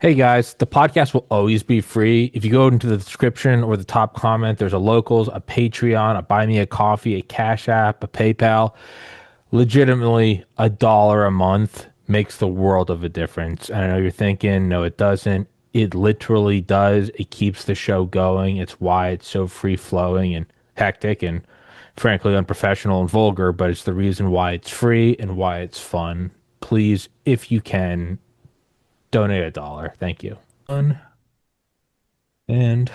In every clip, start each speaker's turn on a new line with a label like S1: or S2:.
S1: Hey guys, the podcast will always be free. If you go into the description or the top comment, there's a locals, a Patreon, a buy me a coffee, a Cash App, a PayPal. Legitimately, $1 a month makes the world of a difference. And I know you're thinking, no, it doesn't. It literally does. It keeps the show going. It's why it's so free flowing and hectic and frankly unprofessional and vulgar, but it's the reason why it's free and why it's fun. Please, if you can, donate $1. Thank you. And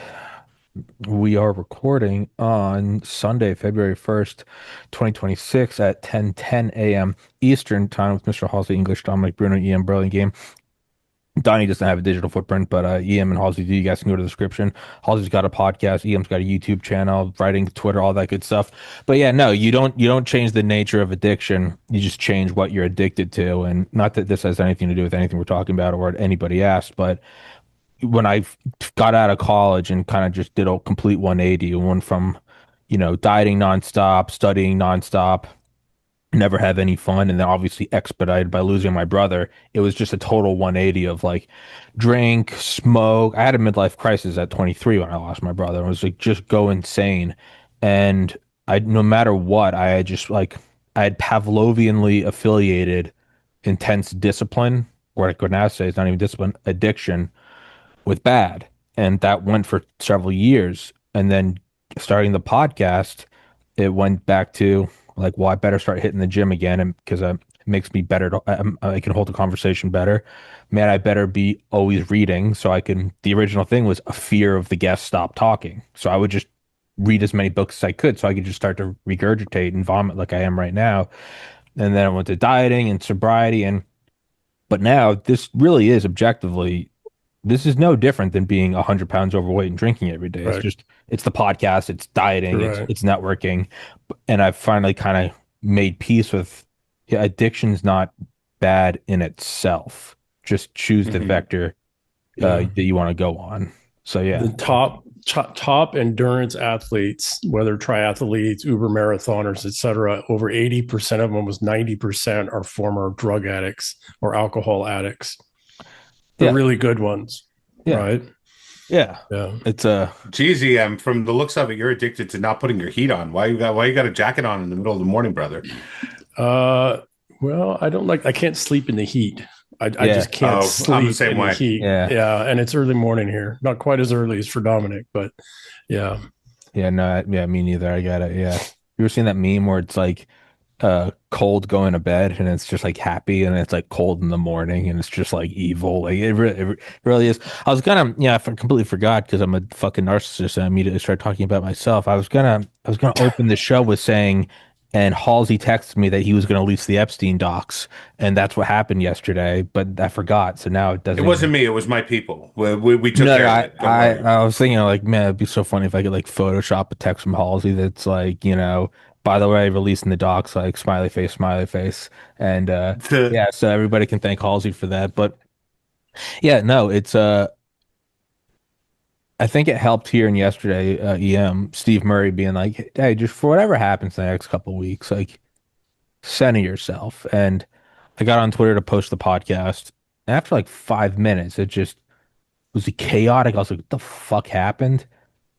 S1: we are recording on Sunday, February 1st, 2026 at 10:10 a.m. Eastern time with Mr. Halsey, English, Dominic, Bruno, EM, Burlingame. Donnie doesn't have a digital footprint, but EM and Halsey do. You guys can go to the description. Halsey's got a podcast. EM's got a YouTube channel, writing, Twitter, all that good stuff. But yeah, no, you don't change the nature of addiction. You just change what you're addicted to. And not that this has anything to do with anything we're talking about or what anybody asked, but when I got out of college and kind of just did a complete 180 and went from, dieting nonstop, studying nonstop, never have any fun, and then obviously expedited by losing my brother. It was just a total 180 of like drink, smoke. I had a midlife crisis at 23 when I lost my brother. I was like, just go insane. And no matter what, I had Pavlovianly affiliated intense discipline, or I could now say it's not even discipline, addiction with bad. And that went for several years. And then starting the podcast, it went back to like, well, I better start hitting the gym again. And because it makes me better, I can hold a conversation better. Man, I better be always reading. So the original thing was a fear of the guest stop talking. So I would just read as many books as I could so I could just start to regurgitate and vomit like I am right now. And then I went to dieting and sobriety. But now this really is objectively, this is no different than being 100 pounds overweight and drinking every day. It's
S2: Right.
S1: just, it's the podcast, it's dieting,
S2: Right.
S1: it's networking. And I've finally kind of made peace with, yeah, addiction's not bad in itself. Just choose the
S2: hmm
S1: vector
S2: Yeah.
S1: that you want to go on. So yeah,
S2: The top endurance athletes, whether triathletes, uber marathoners, etc., over 80% of them, almost 90% are former drug addicts or alcohol addicts. The
S1: yeah,
S2: really good ones,
S1: yeah,
S2: right?
S1: yeah.
S2: Yeah.
S1: It's a
S3: Geez, EM, from the looks of it, you're addicted to not putting your heat on. Why you got a jacket on in the middle of the morning, brother?
S2: Uh, well, I can't sleep in the heat. I
S1: yeah,
S2: just can't
S3: Oh, I'm the
S2: sleep
S3: same
S2: in the
S3: way.
S2: heat.
S1: yeah,
S2: Yeah. And it's early morning here. Not quite as early as for Dominic, but yeah.
S1: yeah. No, yeah, me neither. I got it. Yeah, you ever seen that meme where it's like cold going to bed and it's just like happy and it's like cold in the morning and it's just like evil, like it really is. I was gonna, yeah, I completely forgot because I'm a fucking narcissist and I immediately started talking about myself. I was gonna open the show with saying, and Halsey texted me that he was gonna release the Epstein docs, and that's what happened yesterday, but I forgot, so now it
S3: It
S1: doesn't even.
S3: wasn't me. It was my people. We took
S1: No, no,
S3: care of
S1: I,
S3: it. Don't
S1: I,
S3: worry.
S1: I was thinking like, man, it'd be so funny if I could like Photoshop a text from Halsey that's like, by the way, releasing the docs, like smiley face. And
S3: The
S1: yeah, so everybody can thank Halsey for that. But yeah, no, it's I think it helped hearing yesterday, Steve Murray being like, hey, just for whatever happens the next couple of weeks, like center yourself. And I got on Twitter to post the podcast. And after like 5 minutes, it just was chaotic. I was like, what the fuck happened?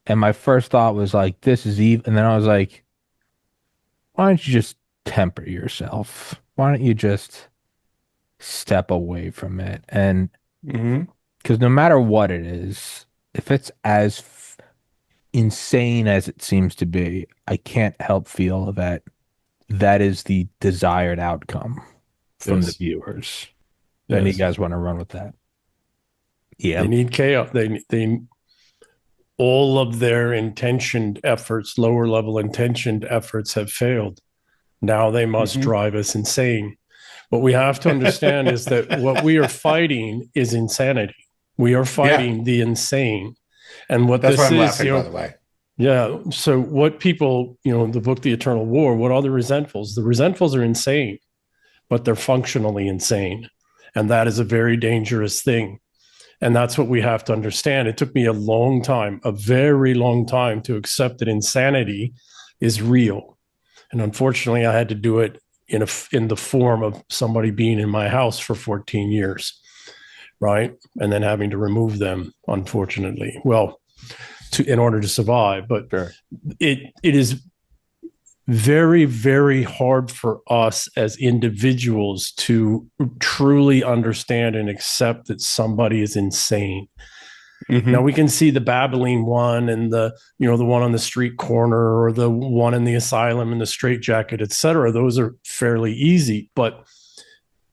S1: And my first thought was like, this is evil. And then I was like, why don't you just temper yourself? Why don't you just step away from it? And
S3: Mhm.
S1: because no matter what it is, if it's as insane as it seems to be, I can't help feel that that is the desired outcome from the
S2: Yes.
S1: viewers. Then you
S2: Yes.
S1: guys want to run with that. Yeah.
S2: They need chaos. They all of their intentioned efforts, lower level intentioned efforts have failed. Now they must
S3: Mhm.
S2: drive us insane. What we have to understand is that what we are fighting is insanity. We are
S3: Yeah,
S2: fighting the insane. And what
S3: that's why
S2: this
S3: I'm
S2: is,
S3: laughing, by the way.
S2: yeah. So what people, the book, The Eternal War, what are the resentfuls? The resentfuls are insane, but they're functionally insane. And that is a very dangerous thing. And that's what we have to understand. It took me a long time, a very long time to accept that insanity is real. And unfortunately, I had to do it in the form of somebody being in my house for 14 years. right? And then having to remove them, unfortunately, well, in order to survive. But
S1: Sure.
S2: it is very, very hard for us as individuals to truly understand and accept that somebody is insane. Now we can see the babbling one and the one on the street corner, or the one in the asylum in the straitjacket, etc. Those are fairly easy, but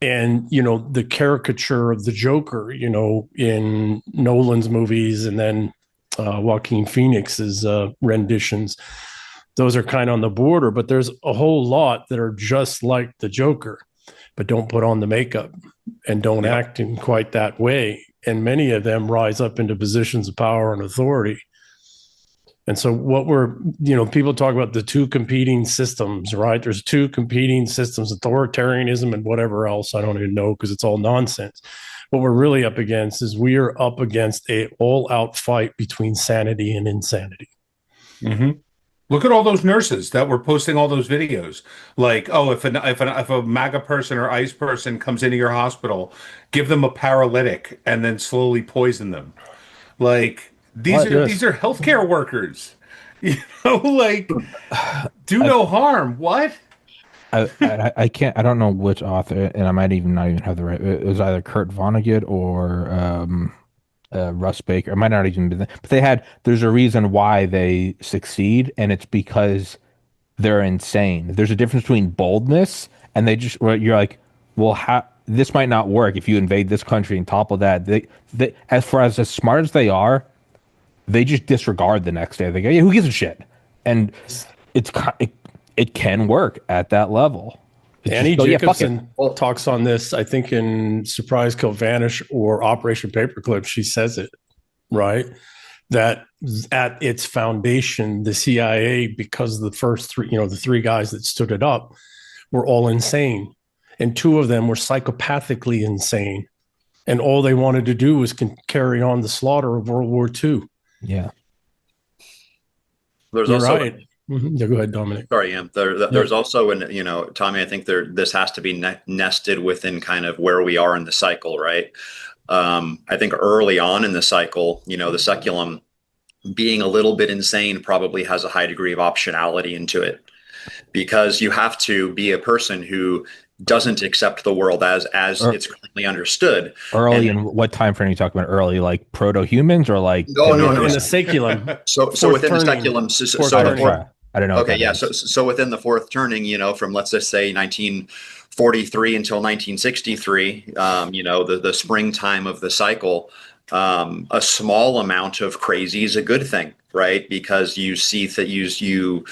S2: the caricature of the Joker, in Nolan's movies, and then Joaquin Phoenix's renditions, those are kind of on the border. But there's a whole lot that are just like the Joker, but don't put on the makeup and don't act in quite that way. And many of them rise up into positions of power and authority. And so people talk about the two competing systems, right? There's two competing systems, authoritarianism and whatever else. I don't even know, because it's all nonsense. What we're really up against is we are up against a all-out fight between sanity and insanity.
S3: Mm-hmm. Look at all those nurses that were posting all those videos. Like, oh, if a MAGA person or ICE person comes into your hospital, give them a paralytic and then slowly poison them. Like, these are healthcare workers. Like, do no harm. What?
S1: I can't. I don't know which author, and I might even not even have the right. It was either Kurt Vonnegut or Russ Baker. It might not even be that. But there's a reason why they succeed, and it's because they're insane. There's a difference between boldness and you're like, well, this might not work if you invade this country and topple that. They as far as smart as they are, they just disregard the next day. They go, yeah, who gives a shit? And it can work at that level.
S2: Annie Jacobson talks on this, I think, in Surprise, Kill, Vanish or Operation Paperclip. She says it, right? That at its foundation, the CIA, because the first three, the three guys that stood it up were all insane. And two of them were psychopathically insane. And all they wanted to do was carry on the slaughter of World War II.
S1: Yeah.
S2: You're also right. Yeah, go ahead, Dominic.
S4: Sorry, Ian. There's also, Tommy, I think this has to be nested within kind of where we are in the cycle, right? I think early on in the cycle, the seculum being a little bit insane probably has a high degree of optionality into it, because you have to be a person who doesn't accept the world as it's currently understood.
S1: Early, in what time frame are you talking about? Early, like proto-humans, or like
S4: no,
S2: in the seculum.
S4: So within the seculum,
S1: I don't know.
S4: Okay, yeah. So within the fourth turning, from, let's just say, 1943 until 1963, the springtime of the cycle, a small amount of crazy is a good thing, right? Because you see that you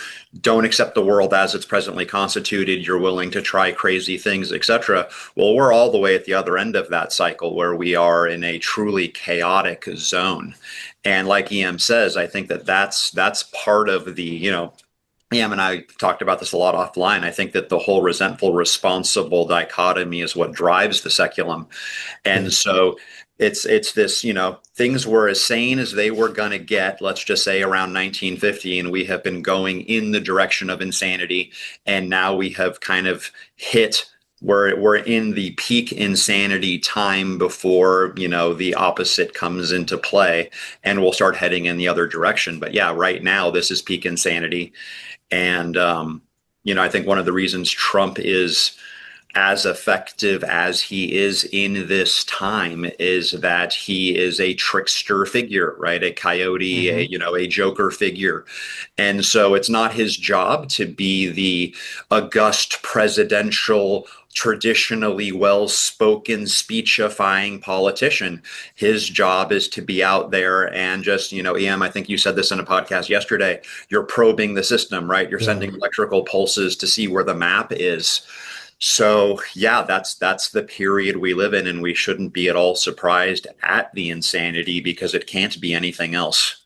S4: don't accept the world as it's presently constituted. You're willing to try crazy things, etc. Well, we're all the way at the other end of that cycle, where we are in a truly chaotic zone. And like EM says, I think that's part of the, EM and I talked about this a lot offline. I think that the whole resentful, responsible dichotomy is what drives the seculum. And so it's this, things were as sane as they were going to get, let's just say around 1950, and we have been going in the direction of insanity. And now we have kind of hit, we're in the peak insanity time before, the opposite comes into play, and we'll start heading in the other direction. But yeah, right now, this is peak insanity. And, I think one of the reasons Trump is as effective as he is in this time is that he is a trickster figure, right? A coyote, a Joker figure. And so it's not his job to be the august presidential, traditionally well-spoken, speechifying politician. His job is to be out there and just, EM, I think you said this in a podcast yesterday, you're probing the system, right? You're sending electrical pulses to see where the map is. So yeah, that's the period we live in, and we shouldn't be at all surprised at the insanity, because it can't be anything else.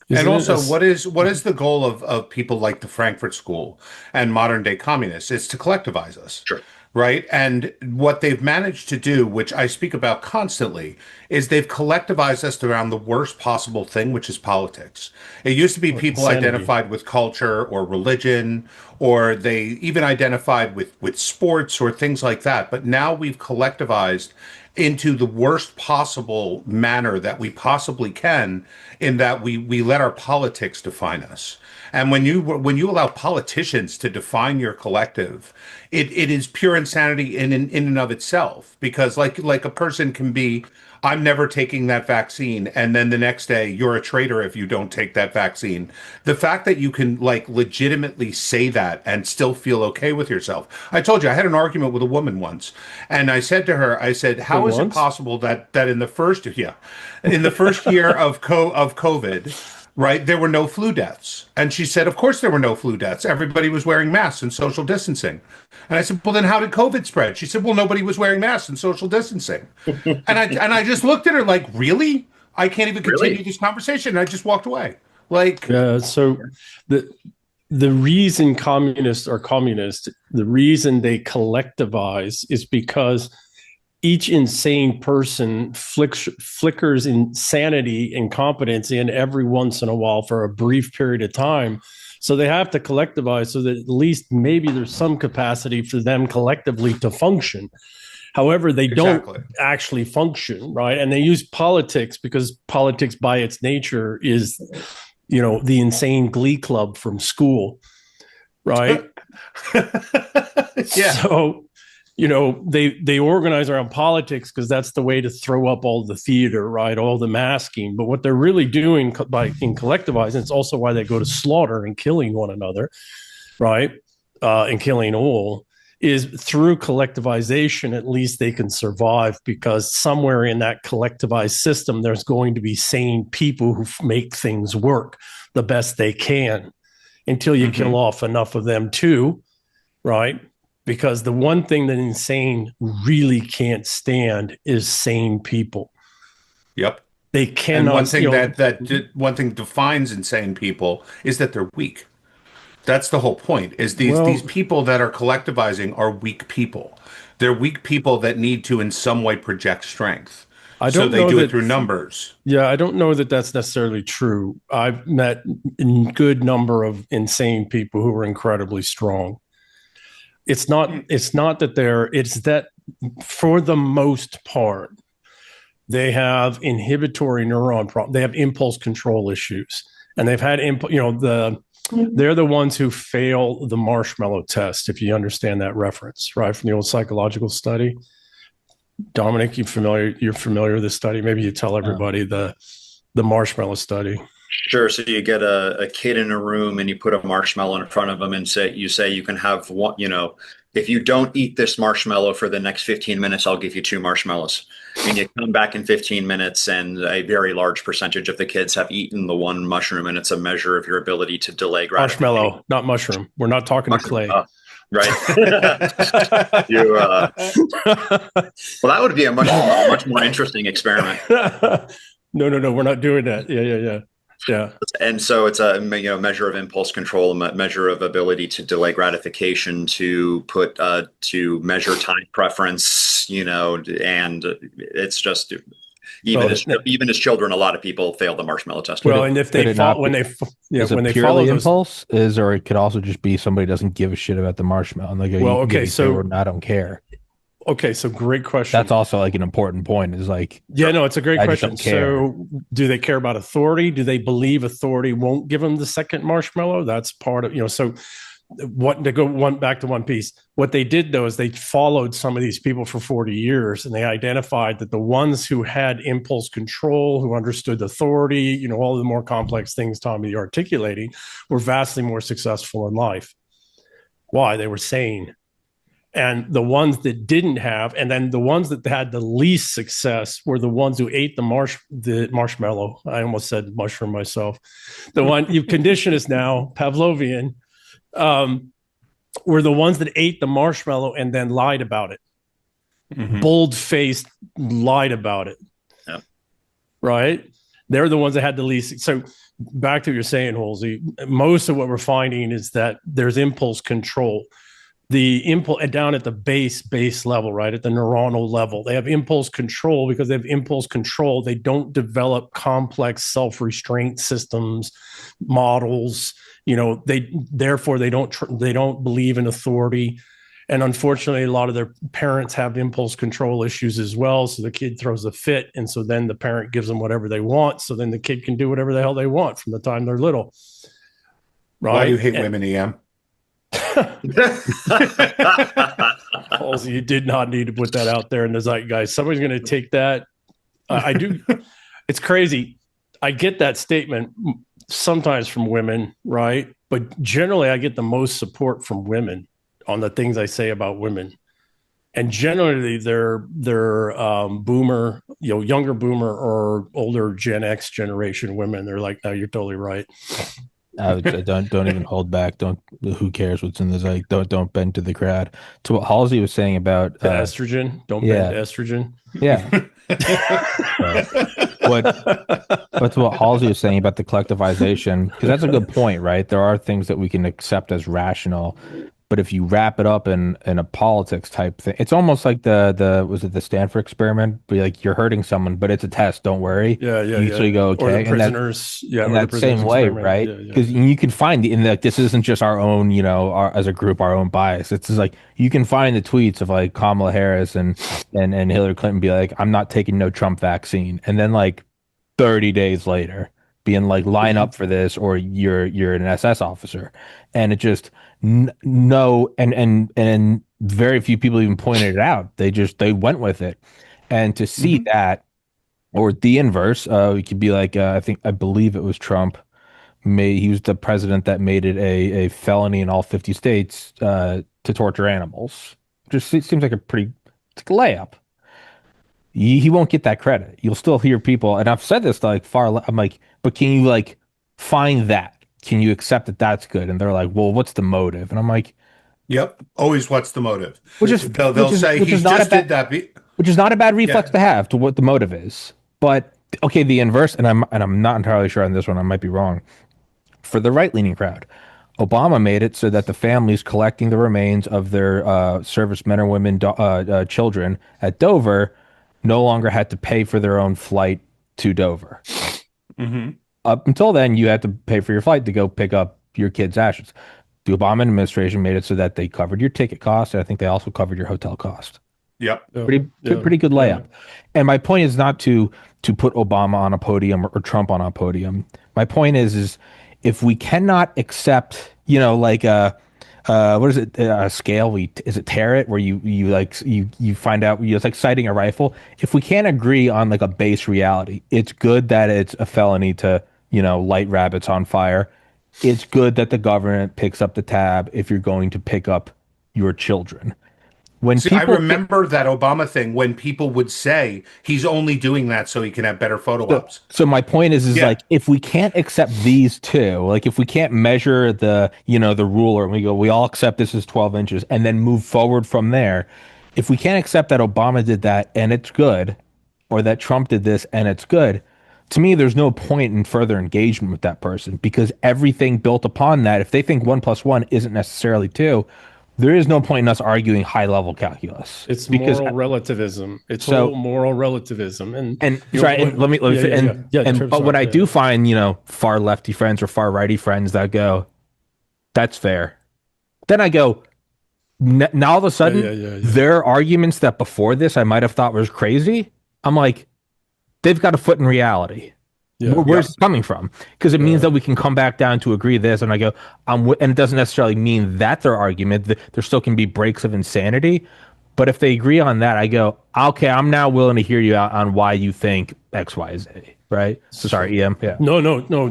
S3: And also, what is the goal of people like the Frankfurt School and modern day communists? It's to collectivize us.
S4: Sure.
S3: Right. And what they've managed to do, which I speak about constantly, is they've collectivized us around the worst possible thing, which is politics. It used to be people insanity. Identified with culture or religion, or they even identified with sports or things like that. But now we've collectivized into the worst possible manner that we possibly can, in that we let our politics define us. And when you allow politicians to define your collective, it is pure insanity in and of itself. Because like a person can be, I'm never taking that vaccine, and then the next day you're a traitor if you don't take that vaccine. The fact that you can like legitimately say that and still feel okay with yourself. I told you I had an argument with a woman once, and I said to her, I said, "How is it possible that in the first year of COVID, right, there were no flu deaths?" And she said, "Of course there were no flu deaths. Everybody was wearing masks and social distancing." And I said, "Well, then how did COVID spread?" She said, "Well, nobody was wearing masks and social distancing." And I just looked at her like, "Really? I can't even continue this conversation." And I just walked away. Like,
S2: yeah. So the reason communists are communist, the reason they collectivize, is because each insane person flickers insanity and competence in every once in a while for a brief period of time. So they have to collectivize so that at least maybe there's some capacity for them collectively to function. However, they don't actually function, right? And they use politics because politics by its nature is, the insane glee club from school, right?
S3: yeah.
S2: So, they organize around politics because that's the way to throw up all the theater, right? All the masking. But what they're really doing in collectivizing, it's also why they go to slaughter and killing one another, right? And killing all, is through collectivization, at least they can survive, because somewhere in that collectivized system, there's going to be sane people who make things work the best they can until you kill off enough of them too, right? Because the one thing that insane really can't stand is sane people.
S3: Yep.
S2: They cannot.
S3: And one thing one thing defines insane people is that they're weak. That's the whole point. Is these people that are collectivizing are weak people. They're weak people that need to in some way project strength. So they do it through numbers.
S2: Yeah, I don't know that that's necessarily true. I've met a good number of insane people who are incredibly strong. It's not that for the most part, they have inhibitory neuron problems. They have impulse control issues, and they've had they're the ones who fail the Marshmallow test, if you understand that reference, right, from the old psychological study. Dominic, you're familiar with this study? Maybe you tell everybody the Marshmallow study.
S4: Sure. So you get a kid in a room and you put a marshmallow in front of them and say you can have one, if you don't eat this marshmallow for the next 15 minutes, I'll give you 2 marshmallows. And you come back in 15 minutes and a very large percentage of the kids have eaten the one mushroom, and it's a measure of your ability to delay gratification.
S2: Marshmallow, not mushroom. We're not talking to Clay.
S4: Right. Well, that would be a much more interesting experiment.
S2: No, we're not doing that. Yeah.
S4: And so it's a measure of impulse control, a measure of ability to delay gratification, to measure time preference, and it's just even as children, a lot of people fail the marshmallow test.
S2: Well, and if they follow those
S1: impulse or it could also just be somebody doesn't give a shit about the marshmallow. And they go, I don't care.
S2: Okay, so great question.
S1: That's also like an important point. Is like,
S2: it's a great question. So, do they care about authority? Do they believe authority won't give them the second marshmallow? That's part of So, back to One Piece. What they did though is they followed some of these people for 40 years, and they identified that the ones who had impulse control, who understood authority, all the more complex things Tommy you're articulating, were vastly more successful in life. Why? They were sane. And the ones that didn't have, and then the ones that had the least success were the ones who ate the marshmallow. I almost said mushroom myself. The one you've conditioned us now, Pavlovian, were the ones that ate the marshmallow and then lied about it. Bold-faced lied about it.
S4: Yeah.
S2: Right? They're the ones that had the least. So back to what you're saying, Halsey, most of what we're finding is that there's impulse control. The impulse down at the base level, right, at the neuronal level, they have impulse control. Because they have impulse control, they don't develop complex self-restraint systems, models. Therefore they don't believe in authority, And unfortunately, a lot of their parents have impulse control issues as well. So the kid throws a fit. And so then the parent gives them whatever they want. So then the kid can do whatever the hell they want from the time they're little. Right?
S3: Why do you hate women, EM?
S2: Halsey, you did not need to put that out there in the zeitgeist. Somebody's going to take that. I do. It's crazy. I get that statement sometimes from women, right? But generally, I get the most support from women on the things I say about women. And generally, they're boomer, younger boomer or older Gen X generation women. They're like, no, you're totally right.
S1: I would say don't even hold back. Who cares what's in the like? Don't bend to the crowd. To what Halsey was saying about
S2: estrogen. Don't bend to estrogen.
S1: Yeah. But to what Halsey was saying about the collectivization, because that's a good point, right? There are things that we can accept as rational, but if you wrap it up in a politics type thing, it's almost like was it the Stanford experiment? But like you're hurting someone, but it's a test. Don't worry.
S2: Yeah.
S1: So you go, okay.
S2: Or the prisoners.
S1: In that same way, right? Because you can find in that this isn't just our own, as a group, our own bias. It's just like you can find the tweets of like Kamala Harris and Hillary Clinton be like, I'm not taking no Trump vaccine, and then like 30 days later being like line up for this, or you're an SS officer, and it just no, and very few people even pointed it out. They went with it, and to see that, or the inverse, it could be like I believe it was Trump. He was the president that made it a felony in all 50 states to torture animals. Just seems like it's a layup. He won't get that credit. You'll still hear people, and I've said this like I'm like, but can you like find that? Can you accept that that's good? And they're like, well, what's the motive? And I'm like,
S3: yep, always what's the motive?
S1: They'll
S3: say he just did that,
S1: which is not a bad reflex to have to what the motive is. But okay, the inverse, and I'm not entirely sure on this one. I might be wrong. For the right-leaning crowd, Obama made it so that the families collecting the remains of their servicemen or women, children at Dover, no longer had to pay for their own flight to Dover. Up until then, you had to pay for your flight to go pick up your kids' ashes. The Obama administration made it so that they covered your ticket cost, and I think they also covered your hotel cost.
S3: Yep.
S1: Pretty good layup. Yeah. And my point is not to put Obama on a podium or Trump on a podium. My point is if we cannot accept, like what is it? A scale? Is it tear it where you find out it's like sighting a rifle. If we can't agree on like a base reality, it's good that it's a felony to light rabbits on fire. It's good that the government picks up the tab if you're going to pick up your children.
S3: I remember that Obama thing when people would say he's only doing that so he can have better photo ops.
S1: So my point is like, if we can't accept these two, like if we can't measure the ruler and we all accept this is 12 inches and then move forward from there, if we can't accept that Obama did that and it's good, or that Trump did this and it's good, to me, there's no point in further engagement with that person, because everything built upon that, if they think 1 + 1 isn't necessarily 2, there is no point in us arguing high-level calculus.
S2: It's moral relativism. It's all moral relativism,
S1: but when I do find far lefty friends or far righty friends that go, that's fair, then I go, now all of a sudden their arguments that before this I might have thought was crazy, I'm like, they've got a foot in reality. Where's it coming from? Because it means that we can come back down to agree this, and I go, and it doesn't necessarily mean that their argument, there still can be breaks of insanity, but if they agree on that, I go, okay, I'm now willing to hear you out on why you think X, Y, Z, right? So sorry, EM. Yeah.
S2: No,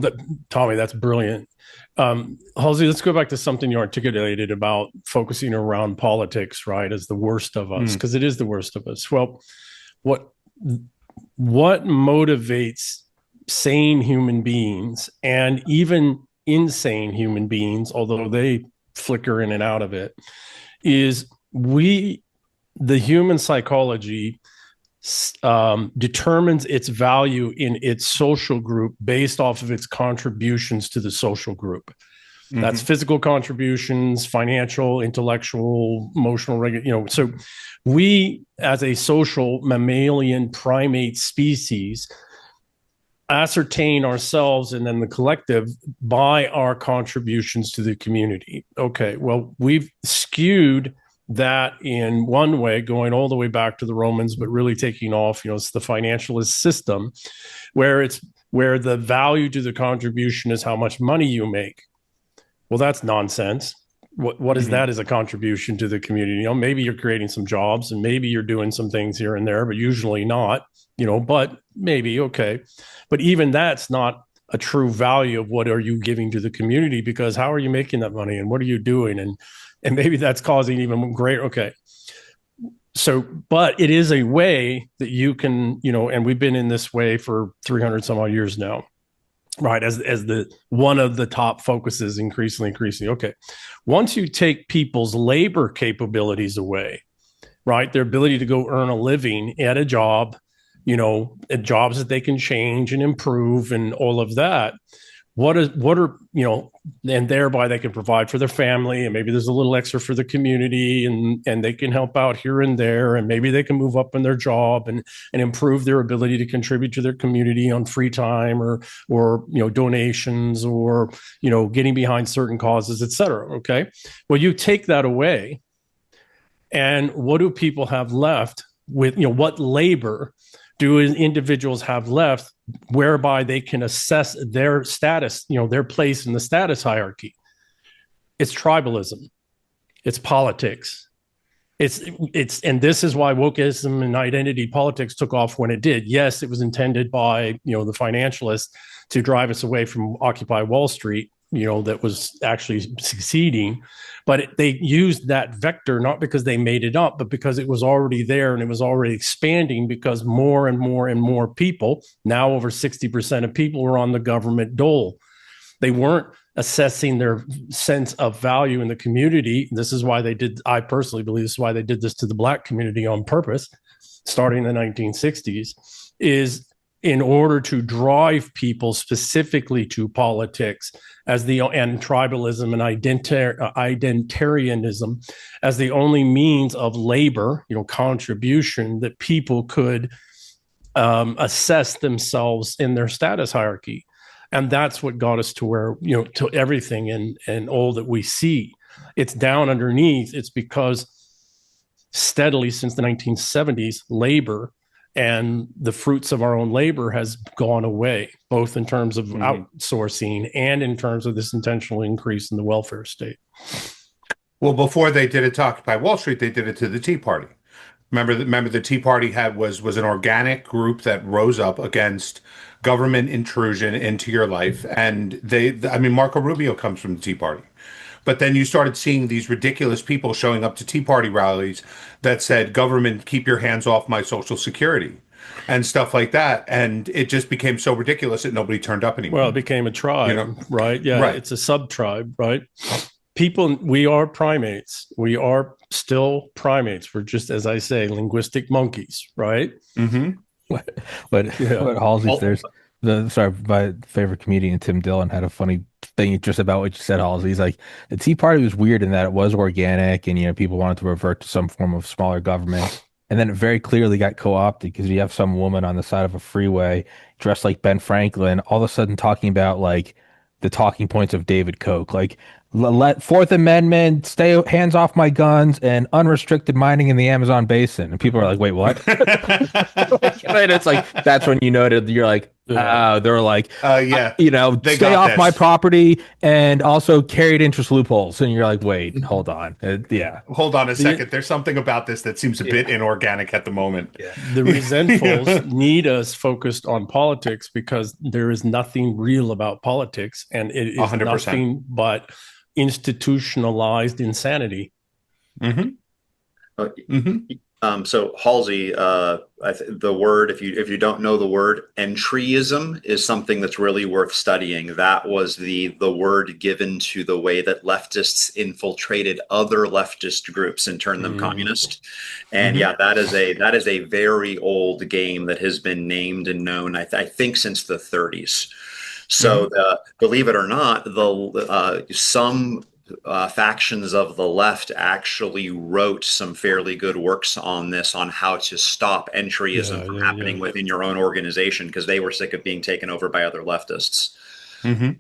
S2: Tommy, that's brilliant. Halsey, let's go back to something you articulated about focusing around politics, right, as the worst of us, because it is the worst of us. Well, what motivates sane human beings and even insane human beings, although they flicker in and out of it, is the human psychology determines its value in its social group based off of its contributions to the social group. That's physical contributions, financial, intellectual, emotional, so we as a social mammalian primate species ascertain ourselves and then the collective by our contributions to the community. Okay, well, we've skewed that in one way, going all the way back to the Romans, but really taking off, it's the financialist system where the value to the contribution is how much money you make. Well, that's nonsense. What is that as a contribution to the community? Maybe you're creating some jobs and maybe you're doing some things here and there, but usually not, but maybe, okay. But even that's not a true value of what are you giving to the community, because how are you making that money and what are you doing? And maybe that's causing even greater, okay. So, but it is a way that you can, and we've been in this way for 300 some odd years now, right? As the one of the top focuses increasingly. Okay. Once you take people's labor capabilities away, right? Their ability to go earn a living at a job, at jobs that they can change and improve and all of that. What are, and thereby they can provide for their family, and maybe there's a little extra for the community, and they can help out here and there, and maybe they can move up in their job and improve their ability to contribute to their community on free time or donations or, getting behind certain causes, et cetera. Okay. Well, you take that away, and what do people have left with, what labor do individuals have left whereby they can assess their status, their place in the status hierarchy? It's tribalism. It's politics. And this is why wokeism and identity politics took off when it did. Yes, it was intended by, the financialists to drive us away from Occupy Wall Street, that was actually succeeding. But they used that vector not because they made it up, but because it was already there and it was already expanding, because more and more and more people, now over 60% of people, were on the government dole. They weren't assessing their sense of value in the community. This is why I personally believe this is why they did this to the Black community on purpose, starting in the 1960s, is in order to drive people specifically to politics and tribalism and identitarianism as the only means of labor, contribution that people could assess themselves in their status hierarchy. And that's what got us to where, to everything and all that we see. It's down underneath. It's because steadily since the 1970s, labor and the fruits of our own labor has gone away, both in terms of outsourcing and in terms of this intentional increase in the welfare state.
S3: Well, before they did it to Occupy Wall Street, they did it to the Tea Party. Remember the Tea Party was an organic group that rose up against government intrusion into your life. And Marco Rubio comes from the Tea Party. But then you started seeing these ridiculous people showing up to Tea Party rallies that said, government, keep your hands off my Social Security and stuff like that. And it just became so ridiculous that nobody turned up anymore.
S2: Well, it became a tribe, right? Yeah, right. It's a sub-tribe, right? People, we are primates. We are still primates. We're just, as I say, linguistic monkeys, right?
S1: Mm-hmm. What Halsey, my favorite comedian, Tim Dillon, had a funny thing just about what you said, Halsey. He's like, the Tea Party was weird in that it was organic and, people wanted to revert to some form of smaller government. And then it very clearly got co-opted because you have some woman on the side of a freeway dressed like Ben Franklin, all of a sudden talking about like the talking points of David Koch, like let Fourth Amendment, stay hands off my guns, and unrestricted mining in the Amazon basin. And people are like, wait, what? And it's like, that's when you're like, they're like, stay off my property and also carried interest loopholes. And you're like, wait, hold on.
S3: Hold on a second. There's something about this that seems a bit inorganic at the moment.
S2: Yeah. The resentfuls need us focused on politics because there is nothing real about politics. And it is 100%. Nothing but institutionalized insanity.
S4: So Halsey, the word, if you don't know the word, entrism is something that's really worth studying. That was the word given to the way that leftists infiltrated other leftist groups and turned them communist. And that is a very old game that has been named and known, I think, since the 30s. So believe it or not, some factions of the left actually wrote some fairly good works on this, on how to stop entryism from happening within your own organization, because they were sick of being taken over by other leftists.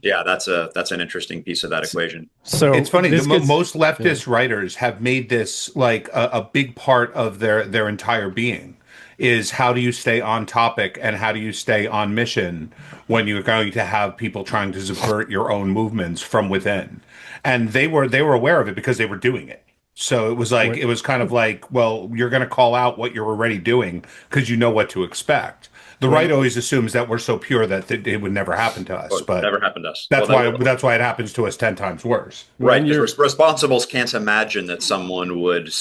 S4: Yeah, that's an interesting piece of that equation.
S2: So
S3: It's funny.
S2: this gets,
S3: Most leftist writers have made this like a big part of their entire being. Is how do you stay on topic and how do you stay on mission when you're going to have people trying to subvert your own movements from within? And they were aware of it because they were doing it. So it was kind of like, well, you're going to call out what you're already doing because you know what to expect. The right always assumes that we're so pure that it would never happen to us,
S4: Well,
S3: but
S4: never happened to us.
S3: that's why it happens to us 10 times worse.
S4: Right. Because responsibles can't imagine that someone would,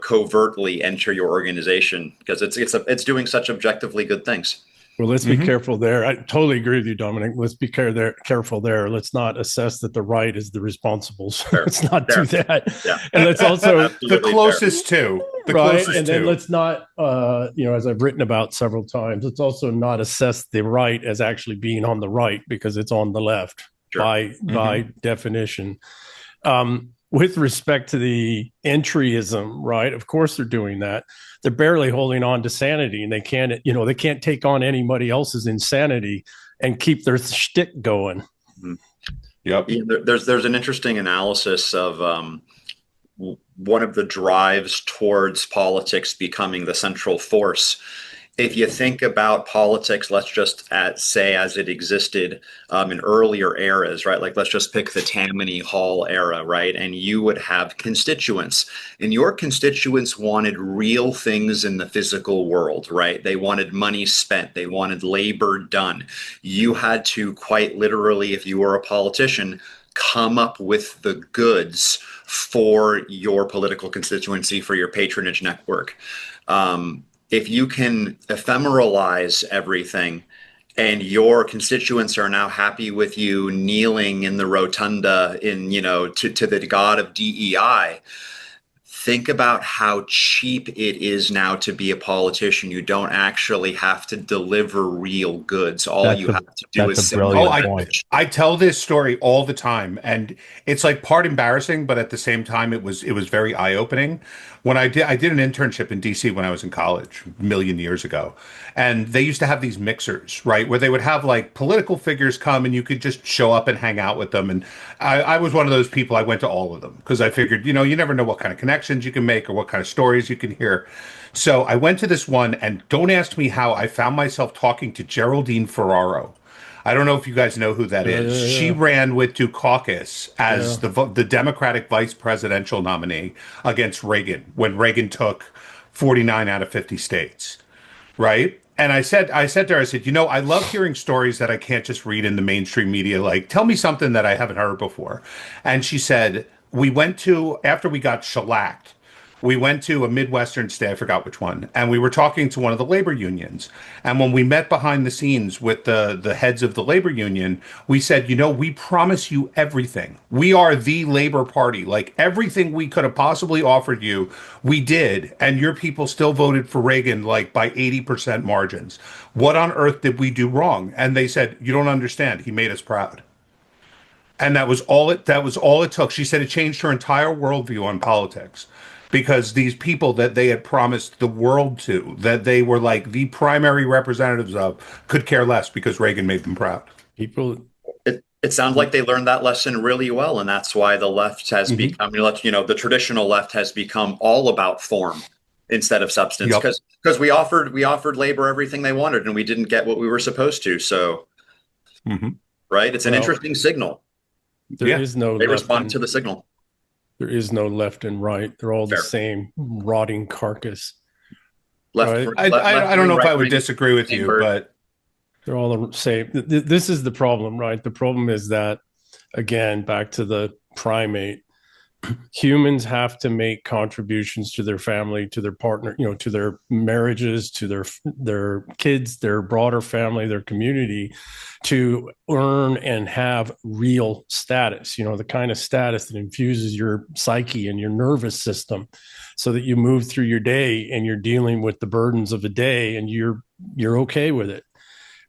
S4: covertly enter your organization because it's doing such objectively good things.
S2: well, let's be careful there. I totally agree with you, Dominic. Let's be careful there. Let's not assess that the right is the responsibles. Let's not do that.
S4: Yeah.
S2: And let's also
S3: The closest to the
S2: right.
S3: closest
S2: And then
S3: to.
S2: let's not, as I've written about several times, let's also not assess the right as actually being on the right because it's on the left by definition. With respect to the entryism, right? Of course they're doing that. They're barely holding on to sanity, and they can't take on anybody else's insanity and keep their shtick going.
S3: Yep.
S4: Yeah, there's an interesting analysis of one of the drives towards politics becoming the central force. If you think about politics, let's just say as it existed in earlier eras, right? Like let's just pick the Tammany Hall era, right? And you would have constituents, and your constituents wanted real things in the physical world, right? They wanted money spent, they wanted labor done. You had to quite literally, if you were a politician, come up with the goods for your political constituency, for your patronage network. If you can ephemeralize everything and your constituents are now happy with you kneeling in the rotunda to the god of DEI, think about how cheap it is now to be a politician. You don't actually have to deliver real goods. All you have to do is
S3: I tell this story all the time, and it's like part embarrassing, but at the same time, it was very eye-opening. When I did an internship in DC when I was in college a million years ago, and they used to have these mixers, right, where they would have like political figures come and you could just show up and hang out with them. And I was one of those people. I went to all of them because I figured, you never know what kind of connections you can make or what kind of stories you can hear. So I went to this one, and don't ask me how I found myself talking to Geraldine Ferraro. I don't know if you guys know who that is.
S2: Yeah.
S3: She ran with Dukakis as the Democratic vice presidential nominee against Reagan when Reagan took 49 out of 50 states, right? And I said to her, I said, I love hearing stories that I can't just read in the mainstream media. Like, tell me something that I haven't heard before. And she said, after we got shellacked, we went to a Midwestern state, I forgot which one, and we were talking to one of the labor unions. And when we met behind the scenes with the heads of the labor union, we said, we promise you everything. We are the Labor Party. Like everything we could have possibly offered you, we did. And your people still voted for Reagan like by 80% margins. What on earth did we do wrong? And they said, you don't understand. He made us proud. And that was all it took. She said it changed her entire worldview on politics. Because these people that they had promised the world to, that they were like the primary representatives of, could care less because Reagan made them proud.
S4: It sounds like they learned that lesson really well, and that's why the left has become, the traditional left has become all about form instead of substance. Because we offered labor everything they wanted, and we didn't get what we were supposed to. So, right, it's an interesting signal.
S2: They
S4: respond to the signal.
S2: There is no left and right. They're all the same rotting carcass.
S3: I don't know if I would disagree with you, but
S2: they're all the same. This is the problem, right? The problem is that, again, back to the primate, humans have to make contributions to their family, to their partner, to their marriages, to their kids, their broader family, their community, to earn and have real status, the kind of status that infuses your psyche and your nervous system so that you move through your day and you're dealing with the burdens of the day and you're okay with it.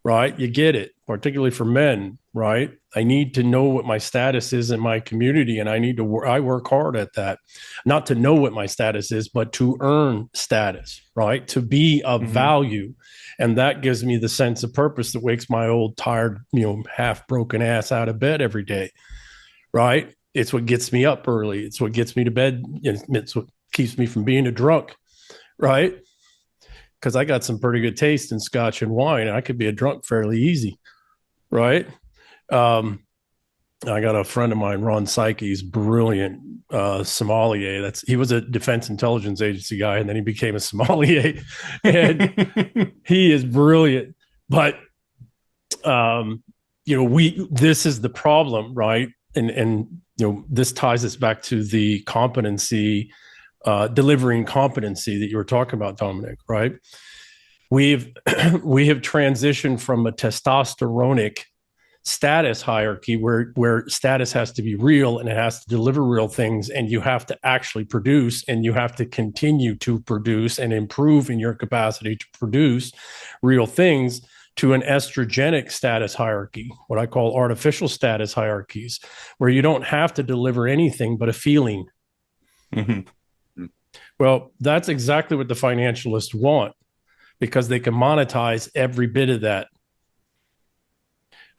S2: right? You get it, particularly for men, right? I need to know what my status is in my community, and I work hard at that. Not to know what my status is, but to earn status, right? To be of value. And that gives me the sense of purpose that wakes my old, tired, half broken ass out of bed every day, right? It's what gets me up early. It's what gets me to bed. It's what keeps me from being a drunk, right? Because I got some pretty good taste in scotch and wine, and I could be a drunk fairly easy, right? I got a friend of mine, Ron Psyche. He's brilliant sommelier. He was a Defense Intelligence Agency guy, and then he became a sommelier, and he is brilliant. But this is the problem, right? And this ties us back to the competency, delivering competency that you were talking about, Dominic, right? We have transitioned from a testosteronic status hierarchy where status has to be real and it has to deliver real things, and you have to actually produce, and you have to continue to produce and improve in your capacity to produce real things, to an estrogenic status hierarchy, what I call artificial status hierarchies, where you don't have to deliver anything but a feeling. Well, that's exactly what the financialists want, because they can monetize every bit of that,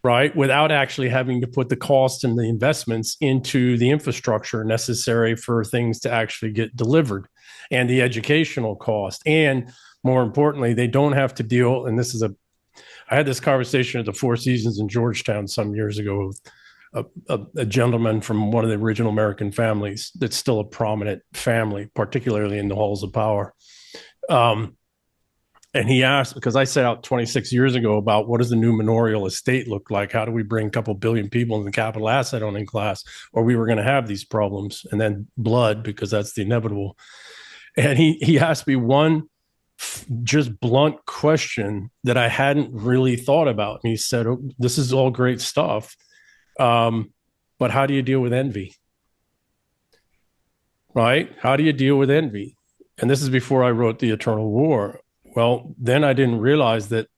S2: right? Without actually having to put the cost and the investments into the infrastructure necessary for things to actually get delivered, and the educational cost. And more importantly, they don't have to deal, and I had this conversation at the Four Seasons in Georgetown some years ago with a gentleman from one of the original American families that's still a prominent family, particularly in the halls of power. And he asked, because I set out 26 years ago about what does the new manorial estate look like? How do we bring a couple billion people in the capital asset owning class, or we were going to have these problems, and then blood, because that's the inevitable. And he asked me one just blunt question that I hadn't really thought about. And he said, "Oh, this is all great stuff, but how do you deal with envy? Right? How do you deal with envy?" And this is before I wrote The Eternal War. Well, then I didn't realize that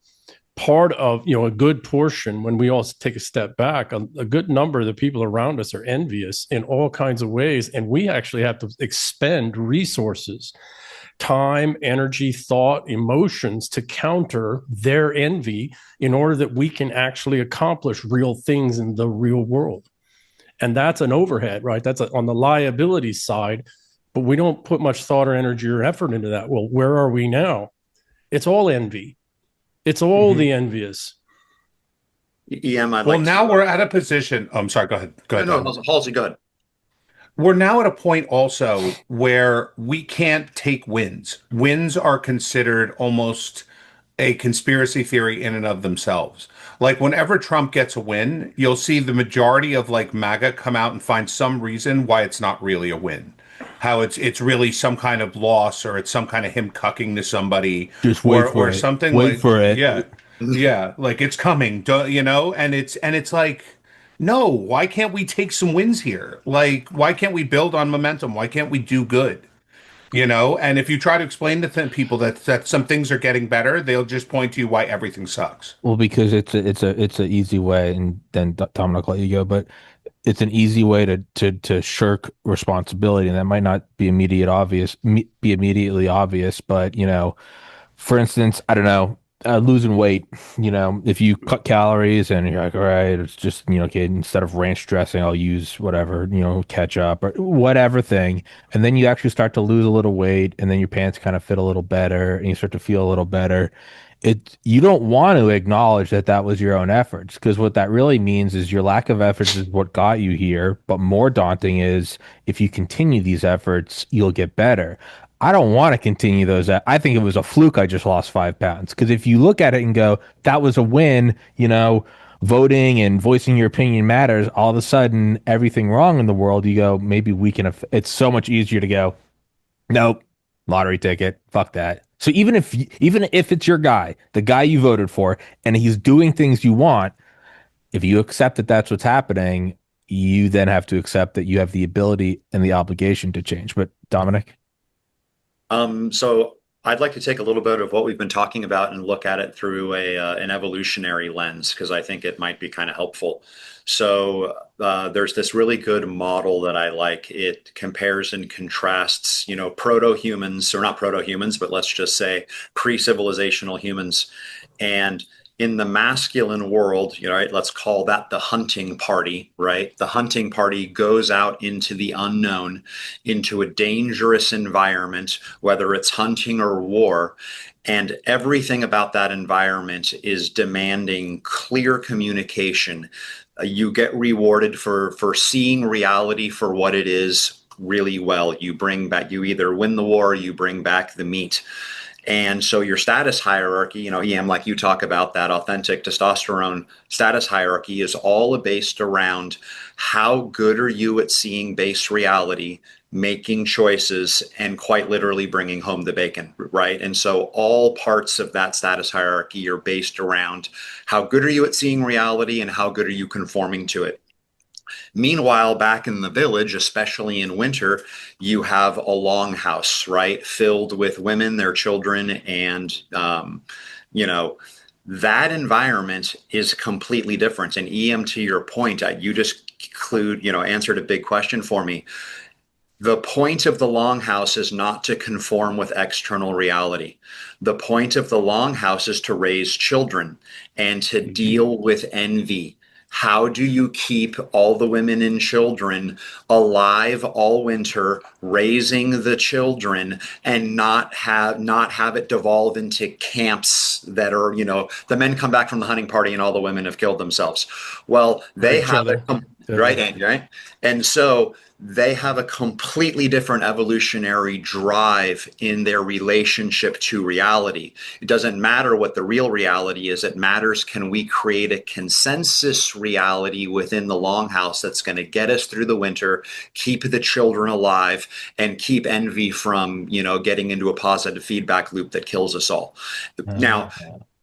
S2: part of, a good portion, when we all take a step back, a good number of the people around us are envious in all kinds of ways. And we actually have to expend resources, time, energy, thought, emotions to counter their envy in order that we can actually accomplish real things in the real world. And that's an overhead, right? That's on the liability side, but we don't put much thought or energy or effort into that. Well, where are we now? It's all envy. It's all the envious.
S3: Now we're at a position. Oh, I'm sorry. Go ahead. Go ahead.
S4: No, Halsey, go ahead.
S3: We're now at a point also where we can't take wins. Wins are considered almost a conspiracy theory in and of themselves. Like whenever Trump gets a win, you'll see the majority of like MAGA come out and find some reason why it's not really a win. How it's really some kind of loss, or it's some kind of him cucking to somebody,
S1: Just wait for
S3: or
S1: it.
S3: something.
S1: Wait
S3: like,
S1: for it.
S3: Yeah, like it's coming, and it's like, no, why can't we take some wins here? Like, why can't we build on momentum? Why can't we do good? And if you try to explain to people that some things are getting better, they'll just point to you why everything sucks.
S1: Well, because it's an easy way, and then Tom, I'll let you go, but it's an easy way to shirk responsibility, and that might not be immediately obvious, but for instance, I don't know, losing weight, if you cut calories and you're like, all right, it's just, okay, instead of ranch dressing, I'll use whatever, ketchup or whatever thing. And then you actually start to lose a little weight, and then your pants kind of fit a little better and you start to feel a little better. You don't want to acknowledge that was your own efforts, because what that really means is your lack of efforts is what got you here. But more daunting is if you continue these efforts, you'll get better. I don't want to continue those. I think it was a fluke. I just lost 5 pounds. Because if you look at it and go, that was a win, voting and voicing your opinion matters, all of a sudden, everything wrong in the world, you go, maybe we can. It's so much easier to go, nope, lottery ticket, fuck that. So even if it's your guy, the guy you voted for, and he's doing things you want, if you accept that that's what's happening, you then have to accept that you have the ability and the obligation to change. But Dominic?
S4: So I'd like to take a little bit of what we've been talking about and look at it through an evolutionary lens, because I think it might be kind of helpful. So there's this really good model that I like. It compares and contrasts, proto-humans, or not proto-humans, but let's just say pre-civilizational humans. And in the masculine world, right, let's call that the hunting party, right? The hunting party goes out into the unknown, into a dangerous environment, whether it's hunting or war. And everything about that environment is demanding clear communication. You get rewarded for seeing reality for what it is really well. You either win the war or you bring back the meat. And so your status hierarchy, EM, like you talk about, that authentic testosterone status hierarchy is all based around how good are you at seeing base reality, making choices, and quite literally bringing home the bacon, right? And so all parts of that status hierarchy are based around how good are you at seeing reality and how good are you conforming to it. Meanwhile, back in the village, especially in winter, you have a longhouse, right? Filled with women, their children, and, that environment is completely different. And EM, to your point, you just answered a big question for me. The point of the longhouse is not to conform with external reality. The point of the longhouse is to raise children and to deal with envy. How do you keep all the women and children alive all winter, raising the children, and not have it devolve into camps that are, the men come back from the hunting party and all the women have killed themselves? Well, they have it, right, Andy, right? And so they have a completely different evolutionary drive in their relationship to reality. It doesn't matter what the real reality is. It matters, can we create a consensus reality within the longhouse that's going to get us through the winter, keep the children alive, and keep envy from, getting into a positive feedback loop that kills us all. Now,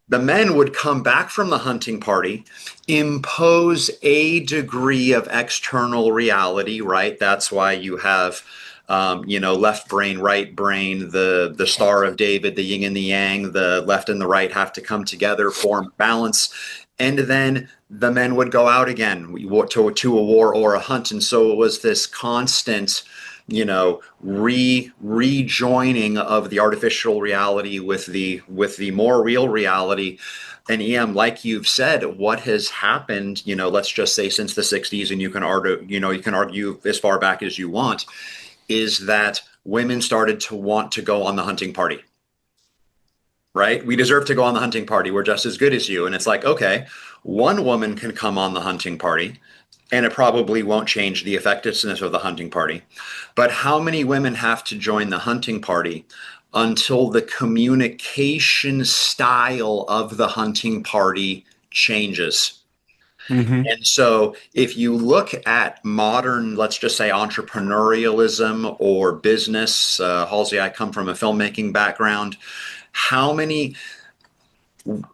S4: the men would come back from the hunting party, impose a degree of external reality, right? That's why you have, left brain, right brain, the Star of David, the yin and the yang, the left and the right have to come together, form balance. And then the men would go out again to a war or a hunt. And so it was this constant, rejoining of the artificial reality with the more real reality. And EM, like you've said, what has happened, let's just say since the 60s, and you can argue as far back as you want, is that women started to want to go on the hunting party. Right? We deserve to go on the hunting party. We're just as good as you. And it's like, okay, one woman can come on the hunting party, and it probably won't change the effectiveness of the hunting party. But how many women have to join the hunting party until the communication style of the hunting party changes? Mm-hmm. And so if you look at modern, let's just say entrepreneurialism or business, Halsey, I come from a filmmaking background.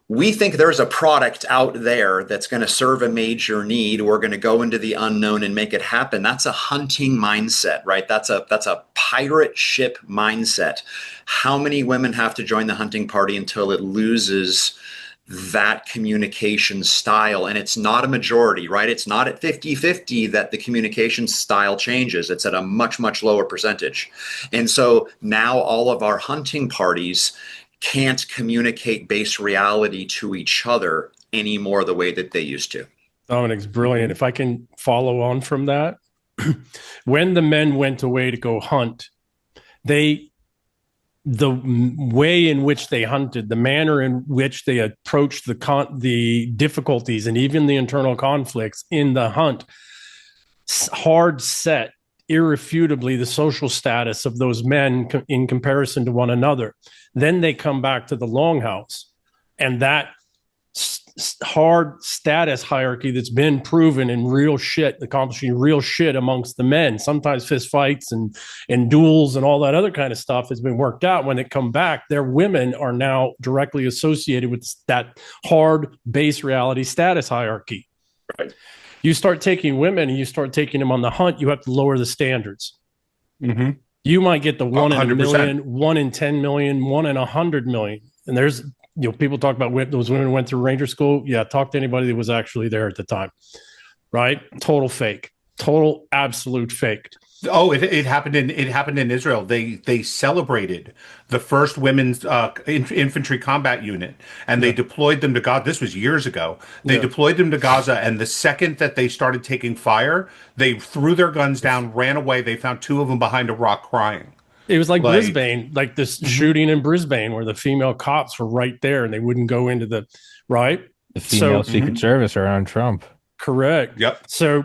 S4: We think there's a product out there that's going to serve a major need. We're going to go into the unknown and make it happen. That's a hunting mindset, right? That's a pirate ship mindset. How many women have to join the hunting party until it loses that communication style? And it's not a majority, right? It's not at 50-50 that the communication style changes. It's at a much, much lower percentage. And so now all of our hunting parties can't communicate base reality to each other anymore the way that they used to.
S2: Dominic's brilliant. If I can follow on from that, when the men went away to go hunt, the way in which they hunted, the manner in which they approached the difficulties and even the internal conflicts in the hunt, hard set irrefutably the social status of those men in comparison to one another. Then they come back to the longhouse, and that hard status hierarchy that's been proven in real shit, accomplishing real shit amongst the men, sometimes fist fights and duels and all that other kind of stuff has been worked out. When they come back, their women are now directly associated with that hard base reality status hierarchy.
S3: Right.
S2: You start taking women and you start taking them on the hunt, you have to lower the standards.
S1: Mm-hmm.
S2: You might get the 1 in a
S3: 100%.
S2: million, 1 in 10 million, 1 in 100 million. And there's, people talk about those women who went through Ranger School. Yeah, talk to anybody that was actually there at the time, right? Total fake, total absolute fake.
S3: Oh, it happened in Israel. They celebrated the first women's infantry combat unit, and they deployed them to Gaza. This was years ago. They deployed them to Gaza, and the second that they started taking fire, they threw their guns down, ran away. They found two of them behind a rock crying.
S2: It was like Brisbane, like this shooting in Brisbane where the female cops were right there and they wouldn't go into the
S1: The female Secret Service around Trump.
S2: Correct.
S3: Yep.
S2: So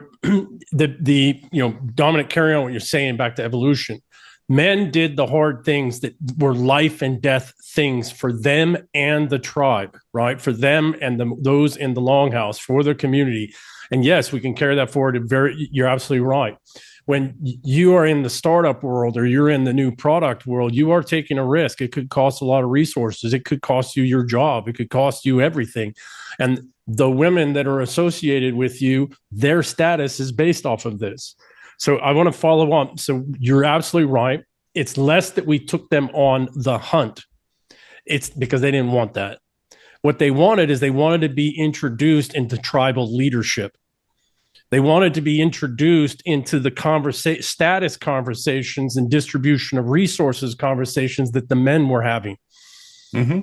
S2: Dominic, carry on what you're saying back to evolution. Men did the hard things that were life and death things for them and the tribe, right? For them and those in the longhouse, for the community. And yes, we can carry that forward. You're absolutely right. When you are in the startup world or you're in the new product world, you are taking a risk. It could cost a lot of resources. It could cost you your job. It could cost you everything. And the women that are associated with you, their status is based off of this. So I want to follow on. So you're absolutely right. It's less that we took them on the hunt. It's because they didn't want that. What they wanted is they wanted to be introduced into tribal leadership. They wanted to be introduced into the status conversations and distribution of resources conversations that the men were having. Mm-hmm.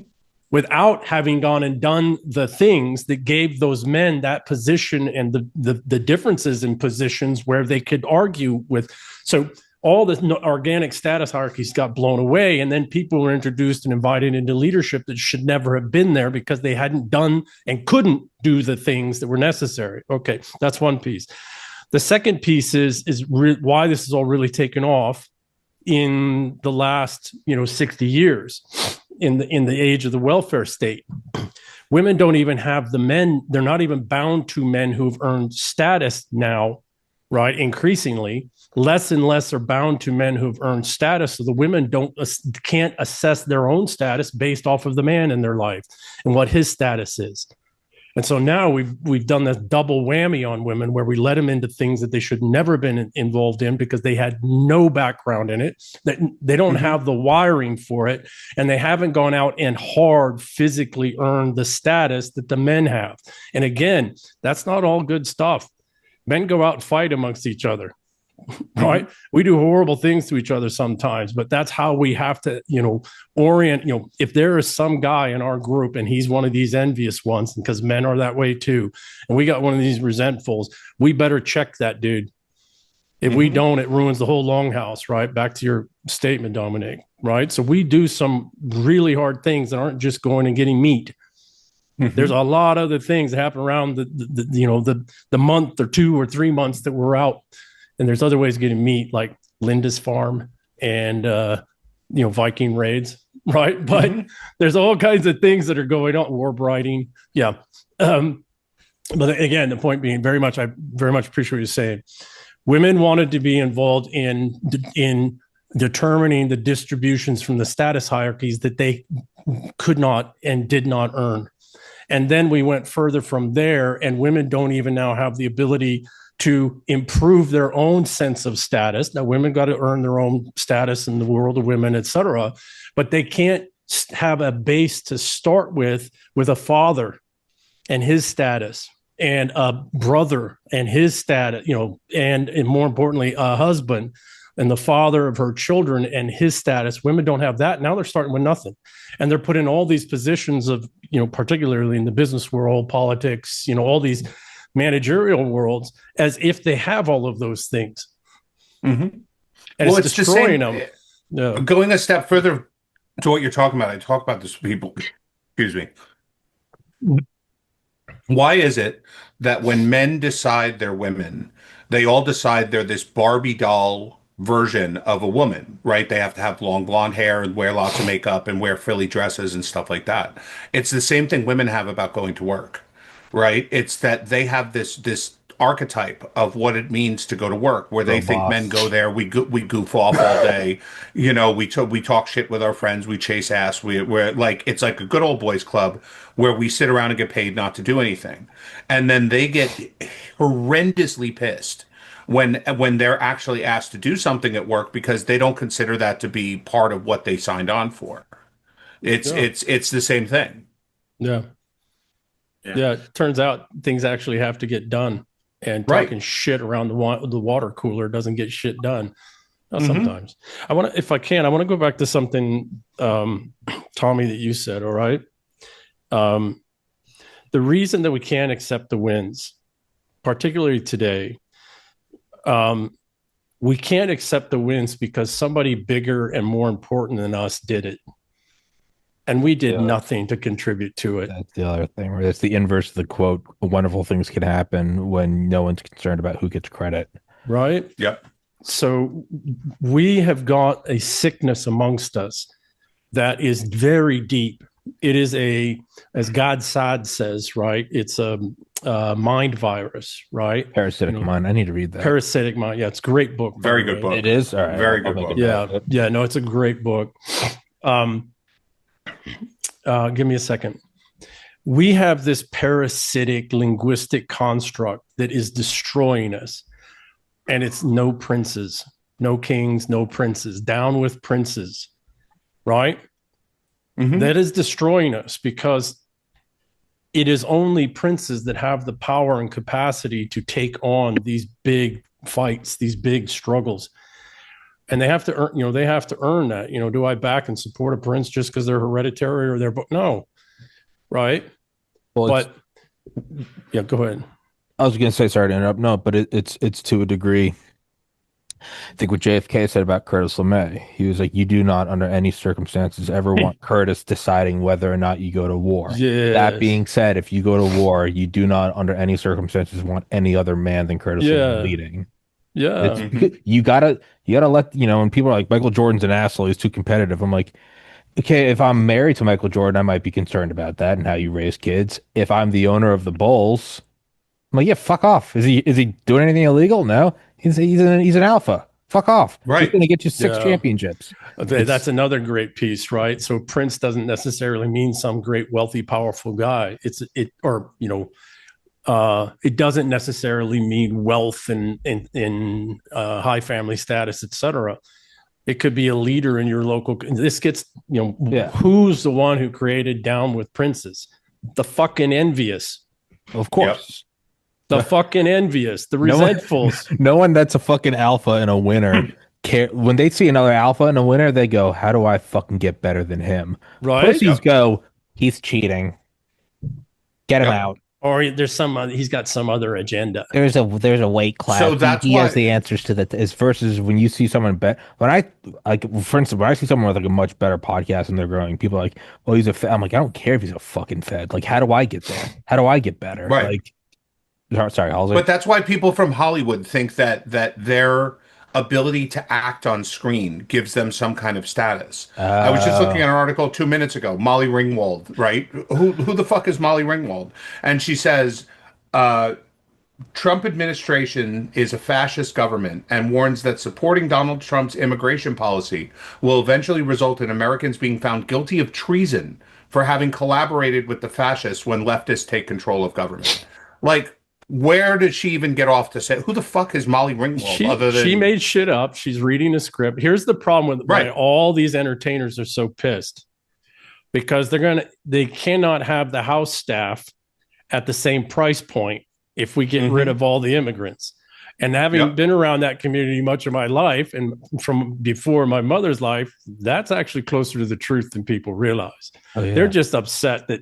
S2: Without having gone and done the things that gave those men that position and the differences in positions where they could argue with. So all the organic status hierarchies got blown away, and then people were introduced and invited into leadership that should never have been there because they hadn't done and couldn't do the things that were necessary. Okay, that's one piece. The second piece is why this is all really taken off in the last 60 years. In the age of the welfare state, women don't even have the men. They're not even bound to men who've earned status now, right? Increasingly, less and less are bound to men who've earned status. So the women can't assess their own status based off of the man in their life and what his status is. And so now we've done this double whammy on women where we let them into things that they should never have been involved in because they had no background in it, that they don't have the wiring for it, and they haven't gone out and hard physically earned the status that the men have. And again, that's not all good stuff. Men go out and fight amongst each other. Right? We do horrible things to each other sometimes, but that's how we have to, orient, if there is some guy in our group and he's one of these envious ones, because men are that way too, and we got one of these resentfuls, we better check that dude. If we don't, it ruins the whole longhouse, right? Back to your statement, Dominic, right? So we do some really hard things that aren't just going and getting meat. There's a lot of other things that happen around the month or 2 or 3 months that we're out. And there's other ways of getting meat, like Linda's farm and, Viking raids, right? But there's all kinds of things that are going on, war briding. Yeah. But again, the point being I very much appreciate what you're saying. Women wanted to be involved in determining the distributions from the status hierarchies that they could not and did not earn. And then we went further from there, and women don't even now have the ability to improve their own sense of status. Now, women got to earn their own status in the world of women, et cetera, but they can't have a base to start with a father and his status, and a brother and his status, and more importantly, a husband and the father of her children and his status. Women don't have that. Now they're starting with nothing. And they're put in all these positions of, particularly in the business world, politics, all these managerial worlds, as if they have all of those things. And it's destroying them. Yeah.
S3: Going a step further to what you're talking about, I talk about this with people. Excuse me. Why is it that when men decide they're women, they all decide they're this Barbie doll version of a woman, right? They have to have long blonde hair and wear lots of makeup and wear frilly dresses and stuff like that. It's the same thing women have about going to work. Right? It's that they have this archetype of what it means to go to work, where they think men go there, we goof off all day, we talk shit with our friends, we chase ass, we're like, it's like a good old boys club where we sit around and get paid not to do anything. And then they get horrendously pissed when they're actually asked to do something at work because they don't consider that to be part of what they signed on for. It's the same thing.
S2: Yeah. Yeah. It turns out things actually have to get done, and talking shit around the water cooler doesn't get shit done. Sometimes. If I want to go back to something, Tommy, that you said. All right. The reason that we can't accept the wins, particularly today, we can't accept the wins because somebody bigger and more important than us did it. And we did nothing to contribute to it.
S1: That's the other thing, where it's the inverse of the quote, wonderful things can happen when no one's concerned about who gets credit.
S2: Right?
S3: Yep.
S2: So we have got a sickness amongst us that is very deep. It is as God Sad says, right? It's a mind virus, right?
S1: Parasitic Mind. I need to read that.
S2: Parasitic Mind. Yeah, it's a great book.
S3: Very good book.
S1: It is? All right.
S3: Very good book.
S2: Yeah, no, it's a great book. Give me a second. We have this parasitic linguistic construct that is destroying us. And it's no princes, no kings, no princes, down with princes, right? That is destroying us because it is only princes that have the power and capacity to take on these big fights, these big struggles. And they have to earn, they have to earn that. Do I back and support a prince just because they're hereditary or they're no, right?
S1: Well,
S2: but yeah, go ahead.
S1: I was going to say, sorry to interrupt. No, but it's to a degree. I think what JFK said about Curtis LeMay, he was like, you do not under any circumstances ever want Curtis deciding whether or not you go to war.
S2: Yes.
S1: That being said, if you go to war, you do not under any circumstances want any other man than Curtis LeMay leading.
S2: Yeah.
S1: You gotta let, when people are like, Michael Jordan's an asshole, he's too competitive. I'm like, okay, if I'm married to Michael Jordan, I might be concerned about that and how you raise kids. If I'm the owner of the Bulls, I'm like, yeah, fuck off. Is he doing anything illegal? No. He's an alpha. Fuck off.
S3: Right.
S1: He's gonna get you 6 championships.
S2: That's another great piece, right? So Prince doesn't necessarily mean some great, wealthy, powerful guy. It doesn't necessarily mean wealth and high family status, etc. It could be a leader in your local. This gets, who's the one who created Down with Princes? The fucking envious.
S1: Of course.
S2: The fucking envious, the resentfuls.
S1: No one that's a fucking alpha and a winner when they see another alpha and a winner, they go, how do I fucking get better than him?
S2: Right.
S1: Pussies go, he's cheating. Get him out.
S2: Or he's got some other agenda.
S1: There's a weight class.
S3: So that's
S1: he has the answers to that. Is versus when you see someone for instance, when I see someone with like a much better podcast and they're growing, people are like, well, he's a fed. I'm like, I don't care if he's a fucking fed. Like, how do I get there? How do I get better?
S3: Right.
S1: Sorry, Halsey.
S3: But that's why people from Hollywood think that their ability to act on screen gives them some kind of status. I was just looking at an article 2 minutes ago. Molly Ringwald, right? Who the fuck is Molly Ringwald? And she says, Trump administration is a fascist government and warns that supporting Donald Trump's immigration policy will eventually result in Americans being found guilty of treason for having collaborated with the fascists when leftists take control of government. Like, where did she even get off to say, who the fuck is Molly Ringwald?
S2: She made shit up. She's reading a script. Here's the problem with why all these entertainers are so pissed. Because they cannot have the House staff at the same price point if we get rid of all the immigrants. And having been around that community much of my life and from before my mother's life, that's actually closer to the truth than people realize. Oh, yeah. They're just upset that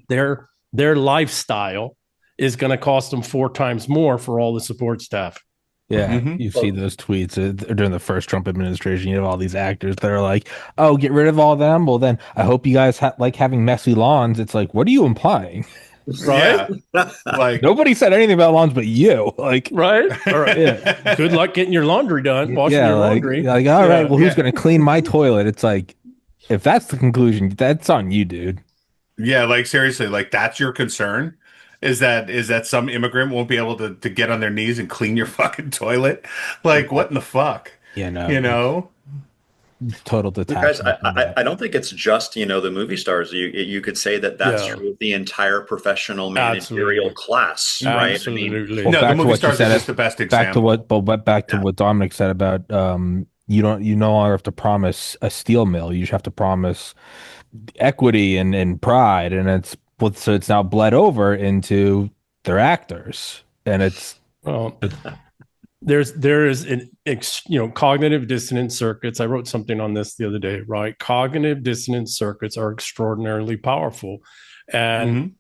S2: their lifestyle is going to cost them 4 times more for all the support staff.
S1: Yeah, you see those tweets during the first Trump administration. You have all these actors that are like, "Oh, get rid of all them." Well, then I hope you guys like having messy lawns. It's like, what are you implying?
S2: Right?
S3: Yeah. Like
S1: nobody said anything about lawns, but you. Like,
S2: right? All right. Yeah. Good luck getting your laundry done. Washing your laundry.
S1: Like, all right. Well, who's going to clean my toilet? It's like, if that's the conclusion, that's on you, dude.
S3: Yeah, like seriously, like that's your concern. Is that some immigrant won't be able to get on their knees and clean your fucking toilet? Like, what in the fuck?
S1: Yeah, no.
S3: You know?
S1: total
S4: Because
S1: detachment from that.
S4: I don't think it's just, the movie stars. You could say that that's
S2: Yeah.
S4: true of the entire professional managerial
S2: Absolutely.
S4: class, right? I mean,
S2: Absolutely.
S1: Well,
S3: No, the
S1: back to
S3: movie
S1: what you
S3: stars is
S1: said,
S3: just the best
S1: back to
S3: example.
S1: back to
S4: yeah,
S1: what Dominic said about you no longer have to promise a steel mill. You just have to promise equity and pride, and so it's now bled over into their actors, and it's
S2: Well, there is cognitive dissonance circuits. I wrote something on this the other day, right? Cognitive dissonance circuits are extraordinarily powerful. And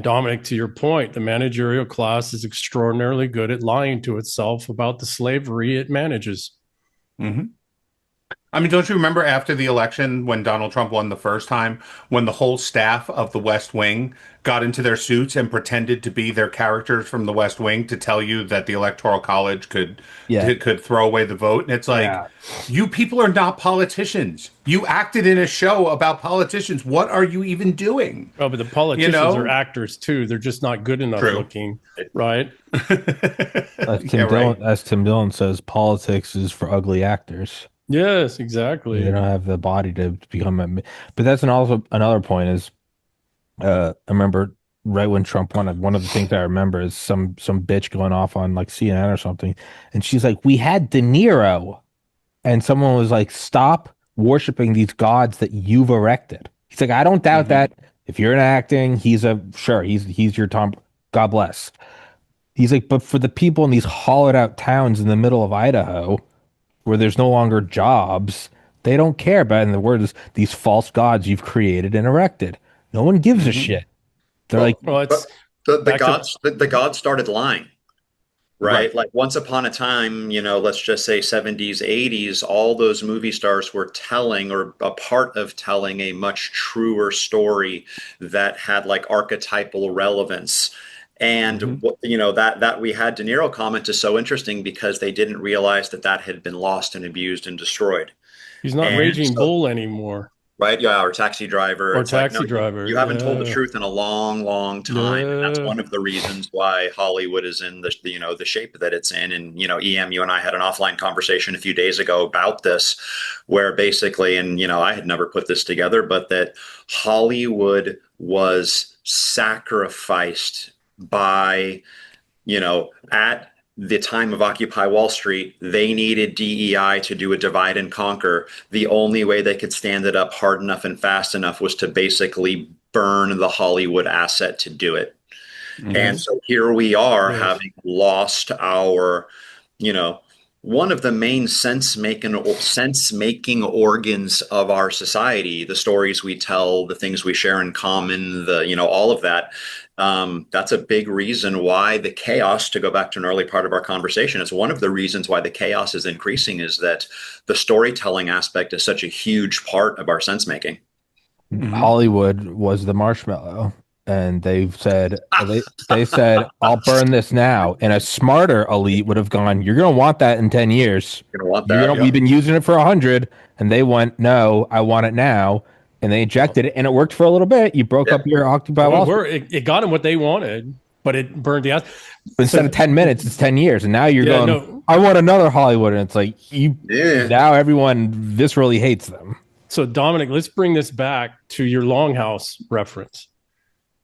S2: Dominic, to your point, the managerial class is extraordinarily good at lying to itself about the slavery it manages.
S3: Mm-hmm. I mean, don't you remember after the election when Donald Trump won the first time, when the whole staff of the West Wing got into their suits and pretended to be their characters from the West Wing to tell you that the Electoral College
S1: yeah,
S3: could throw away the vote? And it's like,
S1: yeah.
S3: you people are not politicians. You acted in a show about politicians. What are you even doing?
S2: Oh, but the
S3: You
S2: politicians are
S3: know?
S2: actors too. They're just not good enough
S3: True.
S2: looking, right?
S3: Yeah, right.
S1: As Tim Dillon says, politics is for ugly actors.
S2: Yes,
S1: They
S2: exactly.
S1: don't have the body to become a. But that's also another point is, I remember right when Trump won, one of the things I remember is some bitch going off on like CNN or something, and she's like, "We had De Niro," and someone was like, "Stop worshiping these gods that you've erected." He's like, "I don't doubt
S3: Mhm.
S1: that. If you're in acting, he's your Tom. God bless." He's like, "But for the people in these hollowed out towns in the middle of Idaho, where there's no longer jobs, they don't care about, in the words, these false gods you've created and erected. No one gives a
S3: Mhm.
S1: shit." They're like,
S4: well,
S2: Well,
S4: but
S2: it's
S4: the
S2: back to
S4: gods started lying.
S3: Right.
S4: Right. Like once upon a time, let's just say 70s, 80s, all those movie stars were telling or a part of telling a much truer story that had like archetypal relevance. And
S3: Mhm.
S4: that we had De Niro comment is so interesting because they didn't realize that had been lost and abused and destroyed.
S2: he's not
S4: And
S2: Raging
S4: so
S2: Bull anymore
S4: right, yeah, or Taxi Driver.
S2: or
S4: It's like, no,
S2: Taxi Driver.
S4: you haven't told the
S2: Yeah.
S4: truth in a long, long time, and that's
S2: Yeah.
S4: one of the reasons why Hollywood is in the shape that it's in. And EM, you and I had an offline conversation a few days ago about this, where basically, and I had never put this together, but that Hollywood was sacrificed by at the time of Occupy Wall Street, they needed DEI to do a divide and conquer. The only way they could stand it up hard enough and fast enough was to basically burn the Hollywood asset to do it. And
S3: Mhm.
S4: so here we are
S2: Yes.
S4: having lost our, you know, one of the main sense making organs of our society, the stories we tell, the things we share in common, all of that. That's a big reason why the chaos, to go back to an early part of our conversation, it's one of the reasons why the chaos is increasing is that the storytelling aspect is such a huge part of our sense making.
S3: Mhm.
S1: Hollywood was the marshmallow, and they said, "I'll burn this now," and a smarter elite would have gone, "You're gonna want that in 10 years.
S4: You're gonna want
S1: You're gonna
S4: that.
S1: We've
S3: Yep.
S1: been using it for 100," and they went, "No, I want it now." And they
S2: Well,
S1: ejected it, and it worked for a little bit. You broke
S4: Yeah.
S1: up your Occupy
S2: well,
S1: Wall Street.
S2: it got them what they wanted, but it burned the out.
S1: But instead of 10 minutes, it's 10 years. And now you're
S2: Yeah,
S1: going,
S2: no.
S1: "I want another Hollywood." And it's like,
S4: Yeah.
S1: now everyone viscerally hates them.
S2: So Dominic, let's bring this back to your Longhouse reference,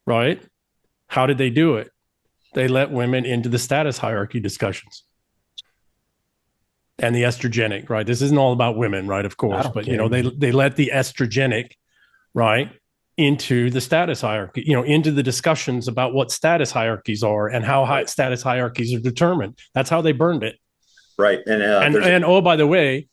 S2: right? How did they do it? They let women into the status hierarchy discussions and the estrogenic, right? This isn't all about women, right? Of course,
S1: don't
S2: but
S1: care.
S2: they let the estrogenic, right, into the status hierarchy, into the discussions about what status hierarchies are and how status hierarchies are determined. That's how they burned it.
S4: Right.
S2: And oh, by the way,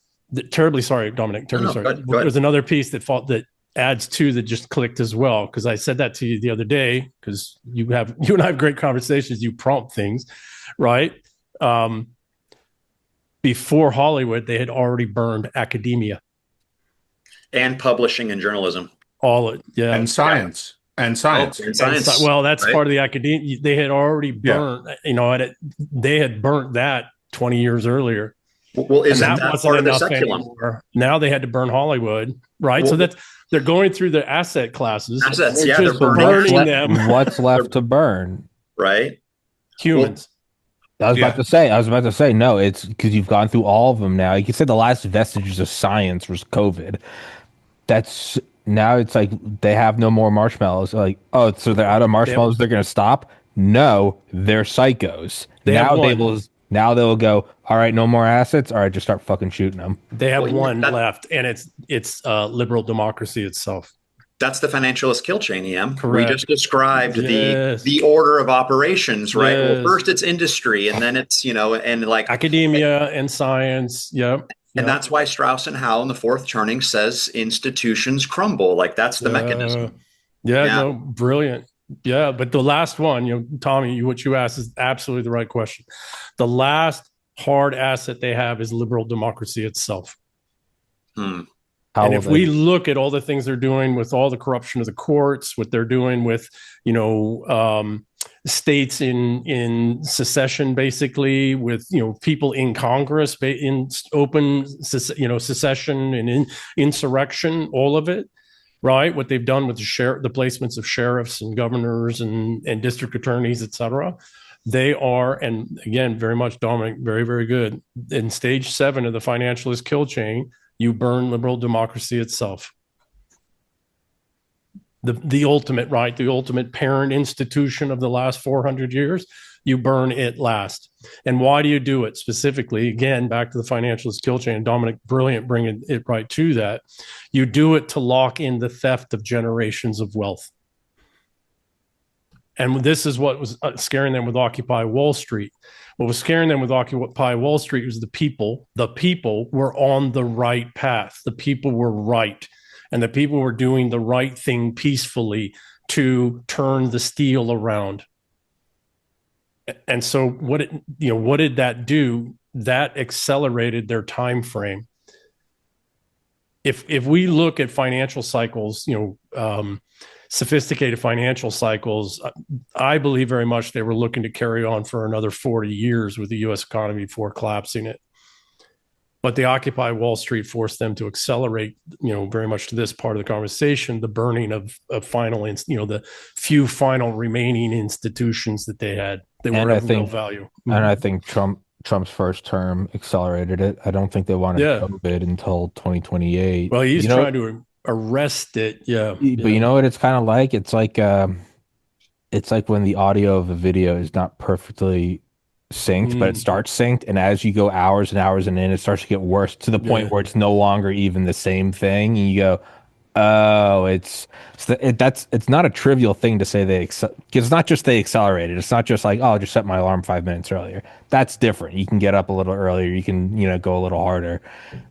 S2: terribly sorry, Dominic. Terribly sorry.
S4: Go ahead.
S2: There's another piece that adds to that just clicked as well, because I said that to you the other day, because you and I have great conversations. You prompt things, right? Before Hollywood, they had already burned academia.
S4: And publishing and journalism.
S2: All it, yeah.
S3: And science. And science.
S4: And science.
S2: Well, that's
S4: right?
S2: part of the academia. They had already burnt, they had burnt that 20 years earlier.
S4: Well, isn't
S2: And
S4: that
S2: wasn't
S4: part of the
S2: enough
S4: seculum?
S2: anymore. Now they had to burn Hollywood, right?
S4: Well,
S2: So they're going through the asset classes.
S4: Assets,
S2: They're
S4: yeah,
S2: just
S4: they're burning
S2: burning
S1: What's
S2: them.
S1: what's left to burn?
S4: Right?
S2: Humans.
S1: I was about to say, no, it's because you've gone through all of them now. You can say the last vestiges of science was COVID. That's now it's like they have no more marshmallows. Like, oh, so they're out of marshmallows, they're gonna stop? No, they're psychos.
S2: They have one.
S1: Now they will go, all right, no more assets. All right, just start fucking shooting them.
S2: They have one left, and it's liberal democracy itself.
S4: That's the financialist kill chain, EM.
S2: Correct.
S4: We just described the order of operations, right?
S2: Yes.
S4: Well, first it's industry, and then it's, and like
S2: academia and science. Yep.
S4: And that's why Strauss and Howe in the fourth turning says institutions crumble. Like that's the mechanism.
S2: No, brilliant. Yeah, but the last one, Tommy, what you asked is absolutely the right question. The last hard asset they have is liberal democracy itself. And if we look at all the things they're doing with all the corruption of the courts, what they're doing with, states in secession, basically, with people in Congress in open secession and insurrection, all of it, right? What they've done with the placements of sheriffs and governors and district attorneys, et cetera. They are, and again, very much Dominic, very, very good. In stage 7 of the financialist kill chain, you burn liberal democracy itself. The ultimate, right? The ultimate parent institution of the last 400 years, you burn it last. And why do you do it? Specifically, again, back to the financialist kill chain, Dominic, brilliant, bringing it right to that. You do it to lock in the theft of generations of wealth. And this is what was scaring them with Occupy Wall Street. What was scaring them with Occupy Wall Street was the people. The people were on the right path. The people were right. And the people were doing the right thing peacefully to turn the steel around. And so what did that do? That accelerated their time frame. If we look at financial cycles, sophisticated financial cycles, I believe very much they were looking to carry on for another 40 years with the U.S. economy before collapsing it. But the Occupy Wall Street forced them to accelerate, very much to this part of the conversation, the burning of final, the few final remaining institutions that they had that were of real value.
S1: And I think Trump's first term accelerated it. I don't think they wanted COVID until 2028.
S2: Well, he's trying to arrest it.
S1: But you know what it's kind of like? It's like when the audio of a video is not perfectly synced, but it starts synced, and as you go hours and hours and in, it starts to get worse to the point where it's no longer even the same thing. And you go, oh, it's not a trivial thing to say because it's not just they accelerated. It's not just like, oh, I'll just set my alarm 5 minutes earlier. That's different. You can get up a little earlier. You can go a little harder.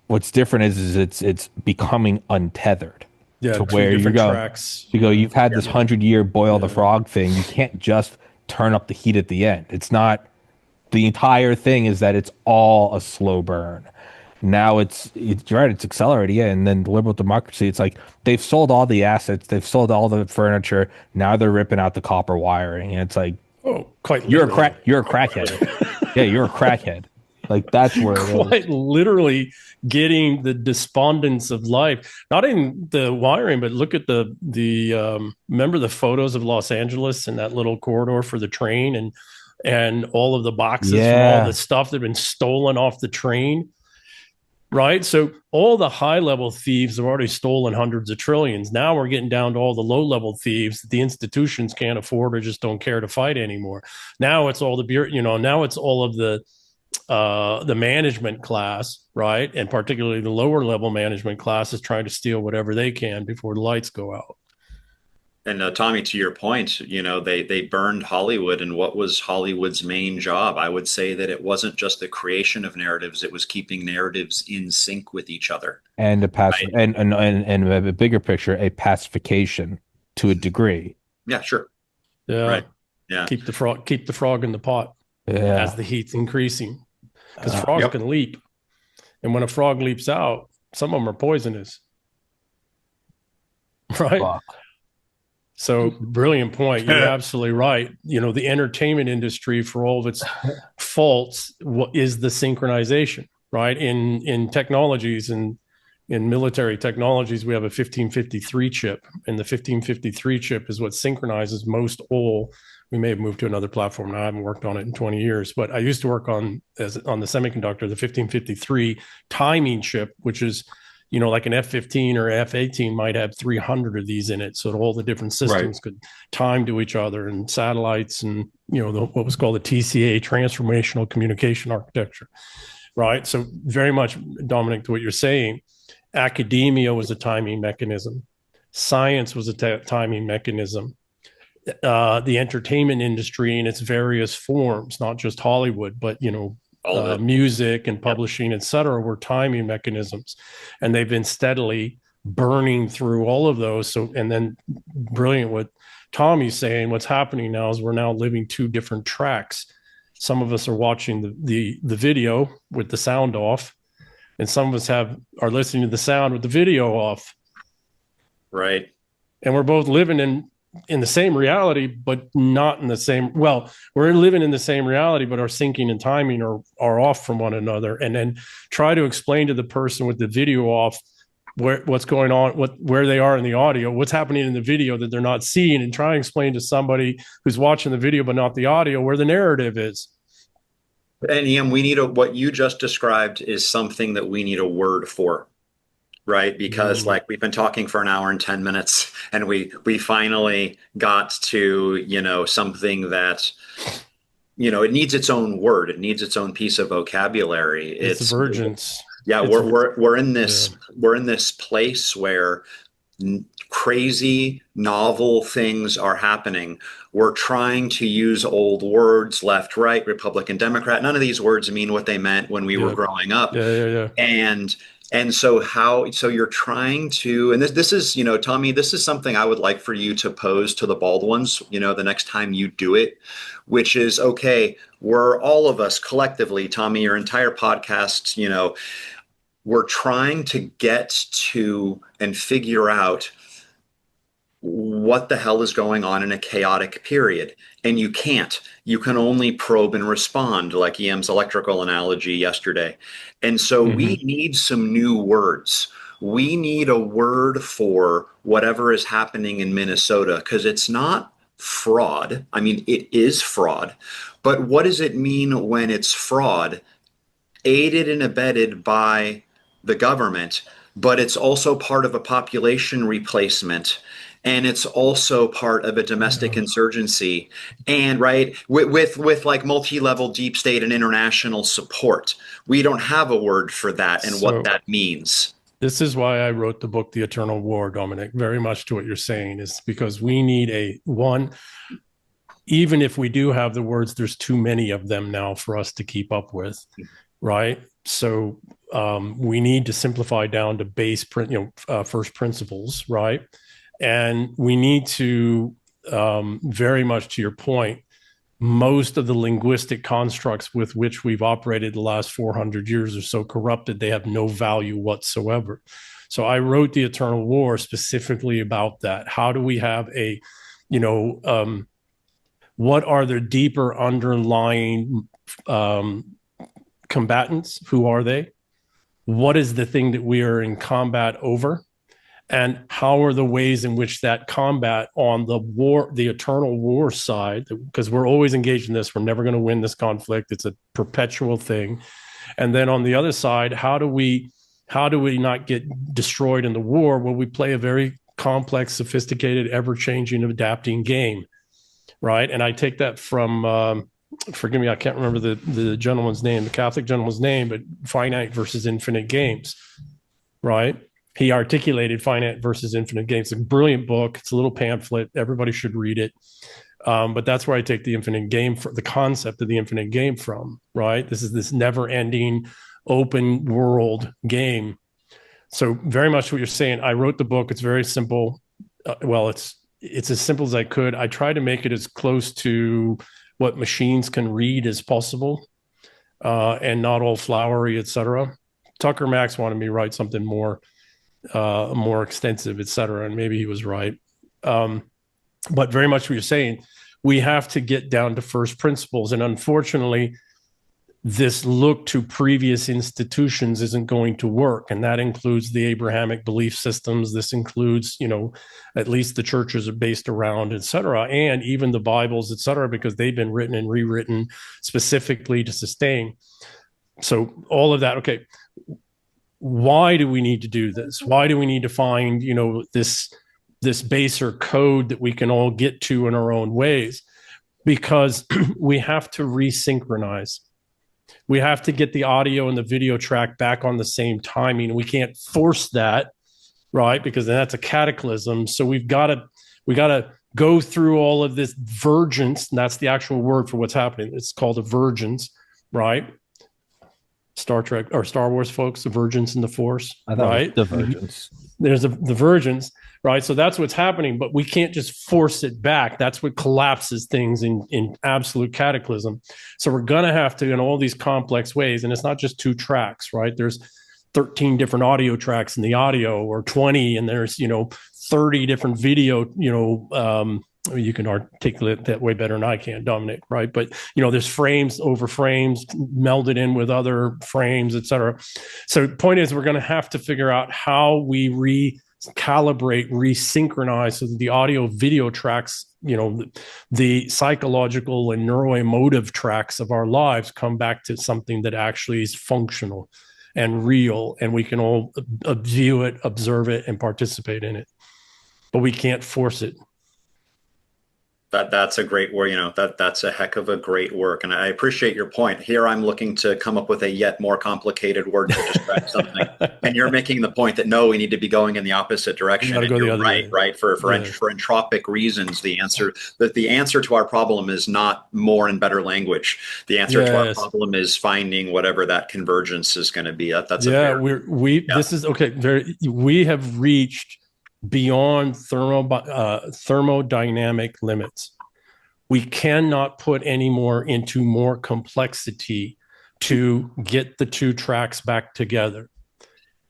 S1: What's different is it's becoming untethered. To where you go.
S2: Tracks.
S1: You've had this 100-year boil the frog thing. You can't just turn up the heat at the end. It's not. The entire thing is that it's all a slow burn. Now it's right, it's accelerating, and then liberal democracy, it's like they've sold all the assets, they've sold all the furniture, now they're ripping out the copper wiring, and it's like, you're a crackhead. Yeah, you're a crackhead. Like that's where
S2: quite literally getting the despondence of life, not in the wiring, but look at the remember the photos of Los Angeles and that little corridor for the train and all of the boxes from all the stuff that had been stolen off the train, right? So all the high-level thieves have already stolen hundreds of trillions. Now we're getting down to all the low-level thieves that the institutions can't afford or just don't care to fight anymore. Now it's all now it's all of the management class, right? And particularly the lower-level management class is trying to steal whatever they can before the lights go out.
S4: And Tommy, to your point, they burned Hollywood, and what was Hollywood's main job? I would say that it wasn't just the creation of narratives; it was keeping narratives in sync with each other.
S1: And and a bigger picture, a pacification to a degree.
S4: Yeah, sure.
S2: Yeah,
S4: right. Yeah,
S2: keep the frog in the pot as the heat's increasing, because frogs can leap, and when a frog leaps out, some of them are poisonous. Right. Fuck. So brilliant point. You're absolutely right. The entertainment industry, for all of its faults, is the synchronization, right? In technologies and in military technologies, we have a 1553 chip, and the 1553 chip is what synchronizes most all We may have moved to another platform now. I haven't worked on it in 20 years, but I used to work on the semiconductor, the 1553 timing chip, which is, like an F-15 or F-18 might have 300 of these in it. So that all the different systems could time to each other, and satellites, and, what was called the TCA, transformational communication architecture. Right. So very much, Dominic, to what you're saying, academia was a timing mechanism. Science was a timing mechanism. The entertainment industry in its various forms, not just Hollywood, but, music and publishing, et cetera, were timing mechanisms. And they've been steadily burning through all of those. So, and then brilliant what Tommy's saying, what's happening now is we're now living two different tracks. Some of us are watching the video with the sound off, and some of us are listening to the sound with the video off.
S4: Right.
S2: And we're both living in the same reality, but not in the same. Well, we're living in the same reality, but our syncing and timing are off from one another. And then try to explain to the person with the video off what's going on, where they are in the audio, what's happening in the video that they're not seeing, and try and explain to somebody who's watching the video but not the audio where the narrative is.
S4: And Ian, what you just described is something that we need a word for, right? Because like we've been talking for an hour and 10 minutes, and we finally got to, something that, it needs its own word. It needs its own piece of vocabulary.
S2: It's divergence.
S4: Yeah, we're in this place where crazy, novel things are happening. We're trying to use old words, left, right, Republican, Democrat. None of these words mean what they meant when we were growing up.
S2: Yeah.
S4: And so you're trying to, and this is, Tommy, this is something I would like for you to pose to the bald ones, the next time you do it, which is, okay, we're all of us collectively, Tommy, your entire podcast, we're trying to get to and figure out what the hell is going on in a chaotic period. And you can't. You can only probe and respond, like EM's electrical analogy yesterday. And so we need some new words. We need a word for whatever is happening in Minnesota, because it's not fraud. I mean, it is fraud. But what does it mean when it's fraud, aided and abetted by the government, but it's also part of a population replacement, and it's also part of a domestic insurgency, and with like multi-level deep state and international support? We don't have a word for that and what that means.
S2: This is why I wrote the book, The Eternal War, Dominic, very much to what you're saying, is because we need even if we do have the words, there's too many of them now for us to keep up with, right? So we need to simplify down to base, first principles, right? And we need to, very much to your point, most of the linguistic constructs with which we've operated the last 400 years are so corrupted, they have no value whatsoever. So I wrote The Eternal War specifically about that. How do we have what are the deeper underlying combatants? Who are they? What is the thing that we are in combat over? And how are the ways in which that combat on the eternal war side, because we're always engaged in this, we're never going to win this conflict. It's a perpetual thing. And then on the other side, how do we not get destroyed in the war? Well, we play a very complex, sophisticated, ever-changing, adapting game, right? And I take that from, forgive me, I can't remember the gentleman's name, the Catholic gentleman's name, but finite versus infinite games, right? He articulated finite versus infinite games. It's a brilliant book. It's a little pamphlet. Everybody should read it. But that's where I take the infinite game, the concept of the infinite game from, right? This is this never-ending open world game. So very much what you're saying. I wrote the book. It's very simple. It's as simple as I could. I try to make it as close to what machines can read as possible, and not all flowery, etc. Tucker Max wanted me to write something more extensive, etc., and maybe he was right. But very much what you're saying, we have to get down to first principles, and unfortunately, this look to previous institutions isn't going to work. And that includes the Abrahamic belief systems. This includes, at least the churches are based around, et cetera, and even the Bibles, et cetera, because they've been written and rewritten specifically to sustain. So all of that, okay, why do we need to do this? Why do we need to find, this baser code that we can all get to in our own ways? Because we have to resynchronize. We have to get the audio and the video track back on the same timing. We can't force that, right? Because then that's a cataclysm. So we got to go through all of this vergence, and that's the actual word for what's happening. It's called a vergence, right? Star Trek or Star Wars folks, the vergence and the Force, right?
S1: Divergence.
S2: There's the vergence, right? So that's what's happening, but we can't just force it back. That's what collapses things in absolute cataclysm. So we're going to have to, in all these complex ways, and it's not just 2 tracks, right? There's 13 different audio tracks in the audio, or 20, and there's, 30 different video, you can articulate that way better than I can, Dominic, right? But, there's frames over frames melded in with other frames, et cetera. So the point is, we're going to have to figure out how we recalibrate, resynchronize so that the audio video tracks, the psychological and neuroemotive tracks of our lives come back to something that actually is functional and real, and we can all view it, observe it, and participate in it. But we can't force it.
S4: That's a great word. That's a heck of a great work. And I appreciate your point. Here I'm looking to come up with a yet more complicated word to describe something. And you're making the point that no, we need to be going in the opposite direction. And you're right. For entropic reasons, the answer to our problem is not more and better language. The answer to our problem is finding whatever that convergence is going to be.
S2: This is okay. We have reached beyond thermodynamic limits. We cannot put any more into more complexity to get the 2 tracks back together,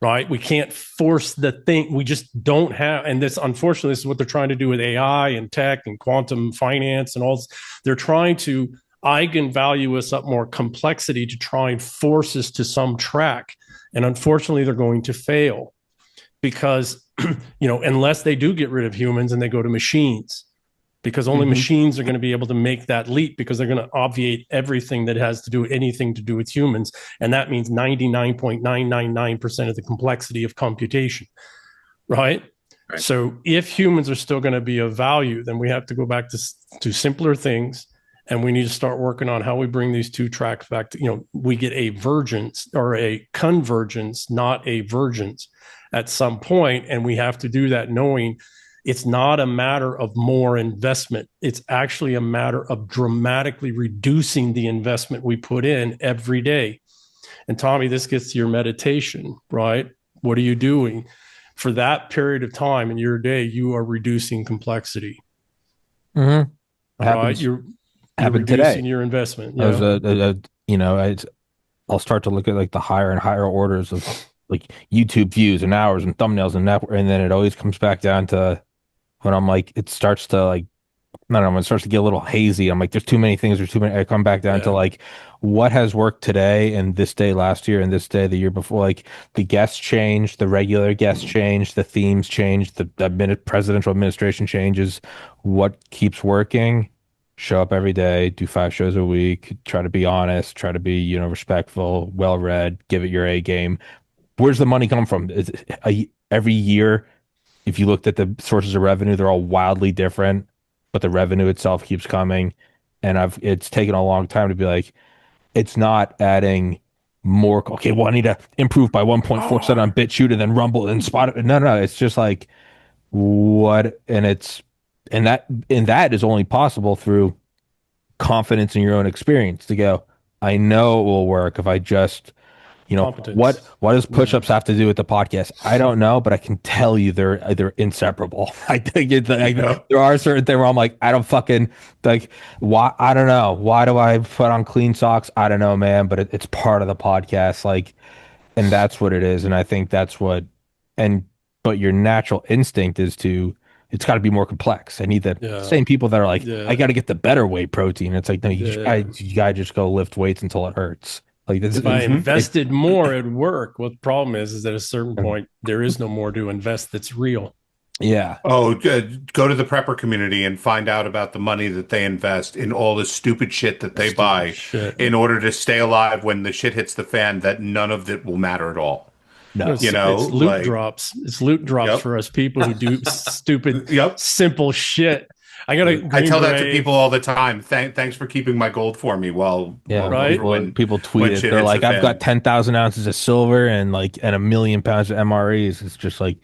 S2: right? We can't force the thing. We just don't have, and unfortunately, this is what they're trying to do with AI and tech and quantum finance and all this. They're trying to eigenvalue us up more complexity to try and force us to some track. And unfortunately, they're going to fail. Because, unless they do get rid of humans and they go to machines, because only machines are going to be able to make that leap, because they're going to obviate everything that has to do anything to do with humans. And that means 99.999% of the complexity of computation, right? So if humans are still going to be of value, then we have to go back to simpler things. And we need to start working on how we bring these 2 tracks back to, we get a vergence or a convergence, not a vergence at some point. And we have to do that knowing it's not a matter of more investment. It's actually a matter of dramatically reducing the investment we put in every day. And Tommy, this gets to your meditation, right? What are you doing? For that period of time in your day, you are reducing complexity.
S1: Mm-hmm.
S2: Right? You're reducing
S1: today.
S2: Your investment.
S1: I'll start to look at like the higher and higher orders of like YouTube views and hours and thumbnails and network, and then it always comes back down to when I'm like, it starts to like, I don't know, when it starts to get a little hazy. I'm like, there's too many things, there's too many. I come back down to like, what has worked today and this day last year and this day the year before. Like the guests changed, the regular guests changed, the themes changed, the presidential administration changes. What keeps working? Show up every day, do 5 shows a week, try to be honest, try to be, respectful, well-read, give it your A game. Where's the money come from? Every year, if you looked at the sources of revenue, they're all wildly different, but the revenue itself keeps coming. And it's taken a long time to be like, it's not adding more. Okay, well, I need to improve by 1.4% on BitChute and then Rumble and Spotify. No, it's just like what, and that is only possible through confidence in your own experience to go, I know it will work if I just, what does push-ups have to do with the podcast? I don't know, but I can tell you they're inseparable. I think there are certain things where I'm like, I don't fucking like, why? I don't know. Why do I put on clean socks? I don't know, man, but it's part of the podcast. Like, and that's what it is. And I think that's what, but your natural instinct is it's got to be more complex. I need the same people that are like, I got to get the better whey protein. It's like, no, you got to just go lift weights until it hurts. Like this,
S2: If I
S3: Mhm.
S2: invested more, it'd work. What the problem is that at a certain point, there is no more to invest that's real.
S1: yeah,
S3: Oh, go to the prepper community and find out about the money that they invest in all the stupid shit that they
S2: Stupid
S3: buy
S2: shit.
S3: in order to stay alive when the shit hits the fan, that none of it will matter at all.
S1: no,
S3: You know,
S2: It's loot
S3: like,
S2: drops. It's loot drops
S3: yep,
S2: for us people who do stupid,
S3: yep.
S2: simple shit. I got a
S3: I
S2: Green
S3: tell that to
S2: Beret,
S3: people all the time. Thanks for keeping my gold for me while
S1: yeah.
S2: Right?
S1: People tweet
S3: when
S1: it.
S3: shit
S1: They're
S3: hits the
S1: like, I've got
S3: fan.
S1: 10,000 ounces of silver and a million pounds of MREs. It's just like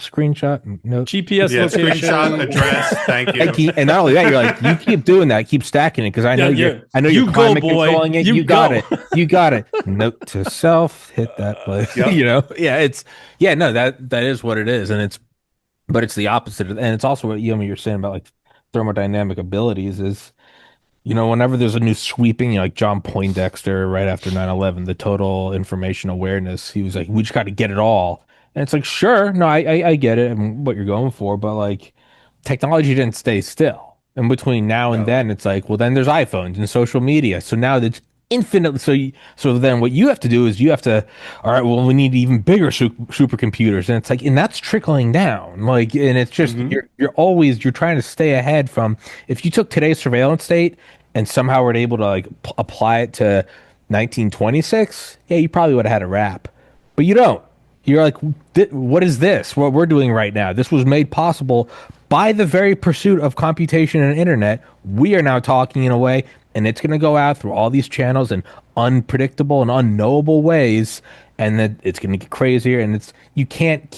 S1: screenshot. Nope.
S2: GPS
S3: Yeah, screenshot,
S2: location.
S3: address. Thank you.
S1: And not only that, you're like, you keep doing that, keep stacking it because I know I know
S2: You
S1: you're
S2: go,
S1: climate
S2: boy.
S1: controlling it.
S2: You
S1: You got
S2: go.
S1: it. You got it. Note to self, hit that place.
S3: Yep.
S1: Yeah, no, that is what it is, but it's the opposite, and it's also what you're saying about like thermodynamic abilities is. Whenever there's a new sweeping, like John Poindexter right after 9/11, the total information awareness, he was like, we just got to get it all. And it's like, sure, no, I get it and what you're going for, but like technology didn't stay still. And between now and
S3: No.
S1: then, it's like, well, then there's iPhones and social media. So now it's infinitely so then what you have to do is you have to, all right, well, we need even bigger supercomputers. And it's like, and that's trickling down. Like, and it's just you're trying to stay ahead from if you took today's surveillance state and somehow were able to like apply it to 1926, yeah, you probably would have had a rap. But you don't. You're like, what is this? What we're doing right now? This was made possible by the very pursuit of computation and internet. We are now talking in a way, and it's going to go out through all these channels in unpredictable and unknowable ways, and then it's going to get crazier. And you can't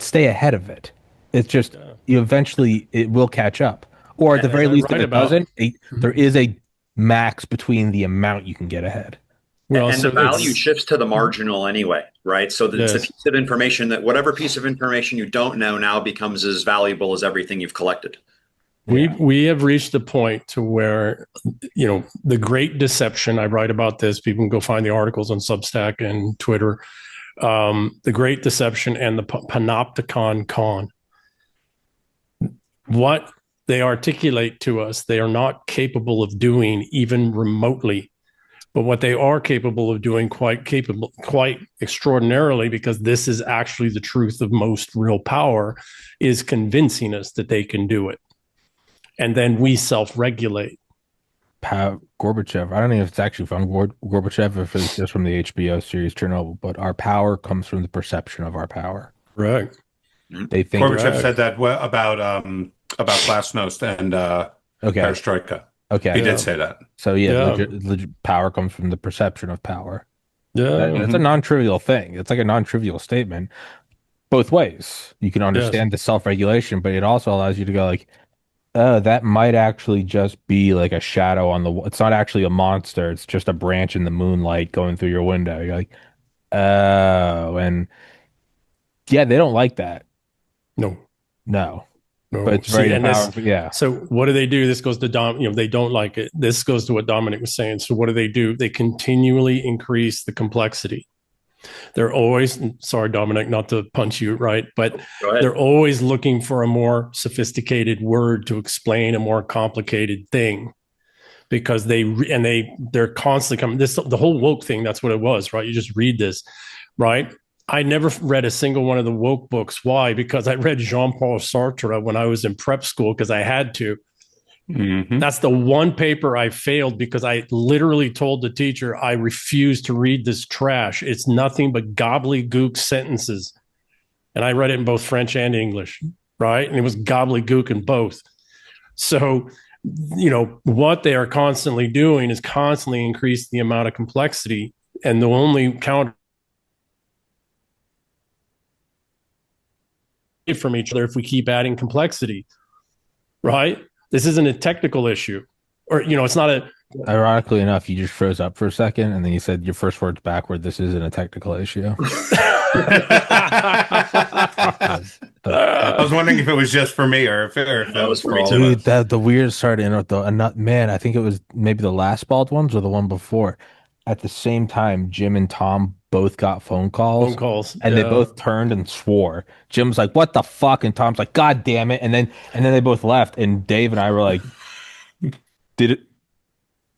S1: stay ahead of it. It's just eventually it will catch up, or at the very least, if it doesn't, there is a max between the amount you can get ahead.
S4: And the value shifts to the marginal anyway, right? So it's the piece of information that whatever piece of information you don't know now becomes as valuable as everything you've collected.
S2: We have reached a point to where, the great deception, I write about this, people can go find the articles on Substack and Twitter, the great deception and the panopticon con. What they articulate to us, they are not capable of doing even remotely. But what they are capable of doing quite extraordinarily, because this is actually the truth of most real power, is convincing us that they can do it. And then we self-regulate.
S1: Gorbachev, I don't know if it's actually from Gorbachev or if it's just from the HBO series Chernobyl, but our power comes from the perception of our power.
S2: Right.
S1: They think
S3: Gorbachev said that about Glasnost and Perestroika.
S1: Okay.
S3: He did say that.
S1: So legit power comes from the perception of power.
S2: Yeah.
S1: That's a non-trivial thing. It's like a non-trivial statement both ways. You can understand the self-regulation, but it also allows you to go like, oh, that might actually just be like a shadow on the wall. It's not actually a monster. It's just a branch in the moonlight going through your window. You're like, oh, and yeah, they don't like that.
S2: No.
S1: But it's very powerful.
S2: So what do? This goes to they don't like it. This goes to what Dominic was saying. So what do? They continually increase the complexity. They're always, sorry, Dominic, not to punch you, right? But they're always looking for a more sophisticated word to explain a more complicated thing, because they're constantly coming. The whole woke thing, that's what it was, right? You just read this, right? I never read a single one of the woke books. Why? Because I read Jean-Paul Sartre when I was in prep school because I had to. Mm-hmm. That's the one paper I failed because I literally told the teacher I refuse to read this trash. It's nothing but gobbledygook sentences. And I read it in both French and English, right? And it was gobbledygook in both. So, what they are constantly doing is constantly increase the amount of complexity. And the only counter from each other if we keep adding complexity, right? This isn't a technical issue, or it's not a.
S1: Ironically enough, you just froze up for a second, and then you said your first words backward. This isn't a technical issue.
S3: I was wondering if it was just for me or if that was for all of us.
S1: Dude, the weirdest started in though, and not man. I think it was maybe the last bald ones or the one before. At the same time, Jim and Tom both got phone calls, and they both turned and swore. Jim's like, "What the fuck?" and Tom's like, "God damn it!" And then they both left. And Dave and I were like, "Did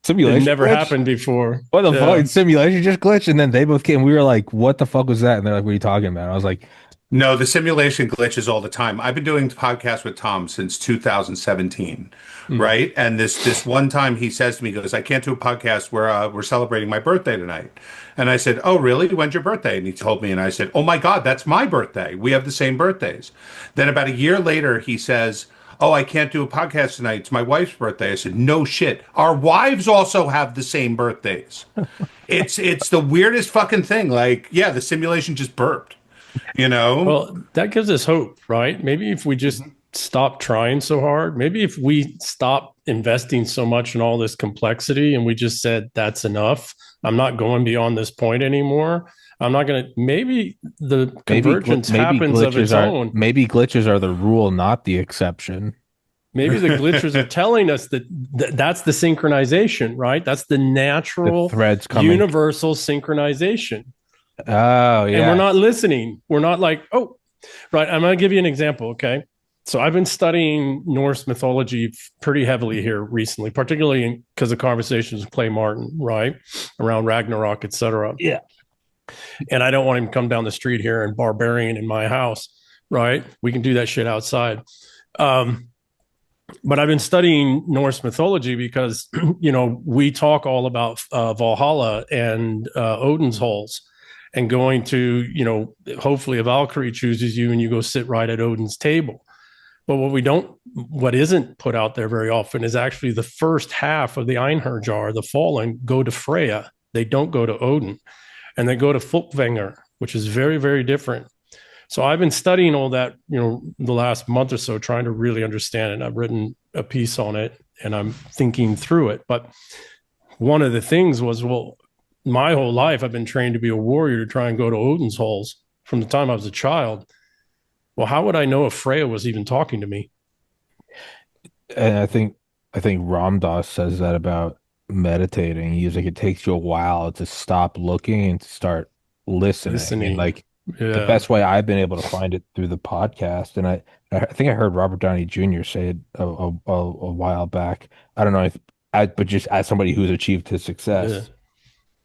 S1: Simulation
S2: never
S1: glitch?
S2: happened before.
S1: What the
S2: Yeah.
S1: fuck? Simulation just glitched, and then they both came. We were like, "What the fuck was that?" And they're like, "What are you talking about?" I was like,
S3: No, the simulation glitches all the time. I've been doing podcasts with Tom since 2017,
S2: Mm.
S3: right? And this one time he says to me, he goes, "I can't do a podcast where we're celebrating my birthday tonight." And I said, "Oh, really? When's your birthday?" And he told me, and I said, "Oh my God, that's my birthday. We have the same birthdays." Then about a year later, he says, "Oh, I can't do a podcast tonight. It's my wife's birthday." I said, "No shit. Our wives also have the same birthdays." It's the weirdest fucking thing. Like, yeah, the simulation just burped, you know?
S2: Well, that gives us hope, right? Maybe if we just stop trying so hard, maybe if we stop investing so much in all this complexity and we just said, that's enough. I'm not going beyond this point anymore. I'm not going to, maybe the convergence happens of its own.
S1: Maybe glitches are the rule, not the exception.
S2: Maybe the glitchers are telling us that that's the synchronization, right? That's the natural,
S1: The threads coming.
S2: universal synchronization.
S1: Oh, yeah.
S2: And we're not listening. We're not like, oh, right. I'm going to give you an example. Okay. So I've been studying Norse mythology pretty heavily here recently, particularly because of conversations with Clay Martin, right? Around Ragnarok, etc.
S1: Yeah.
S2: And I don't want him to come down the street here and barbarian in my house, right? We can do that shit outside. But I've been studying Norse mythology because, we talk all about Valhalla and Odin's halls and going to, hopefully a Valkyrie chooses you and you go sit right at Odin's table. But what isn't put out there very often is actually the first half of the Einherjar, the Fallen, go to Freya. They don't go to Odin. And they go to Folkvanger, which is very, very different. So I've been studying all that, the last month or so, trying to really understand it. And I've written a piece on it and I'm thinking through it. But one of the things was, well, my whole life I've been trained to be a warrior to try and go to Odin's halls from the time I was a child. Well, how would I know if Freya was even talking to me?
S1: And I think Ram Dass says that about meditating. He's like, it takes you a while to stop looking and to start listening. And like the best way I've been able to find it through the podcast, and I think I heard Robert Downey Jr. say it a while back. I don't know but just as somebody who's achieved his success,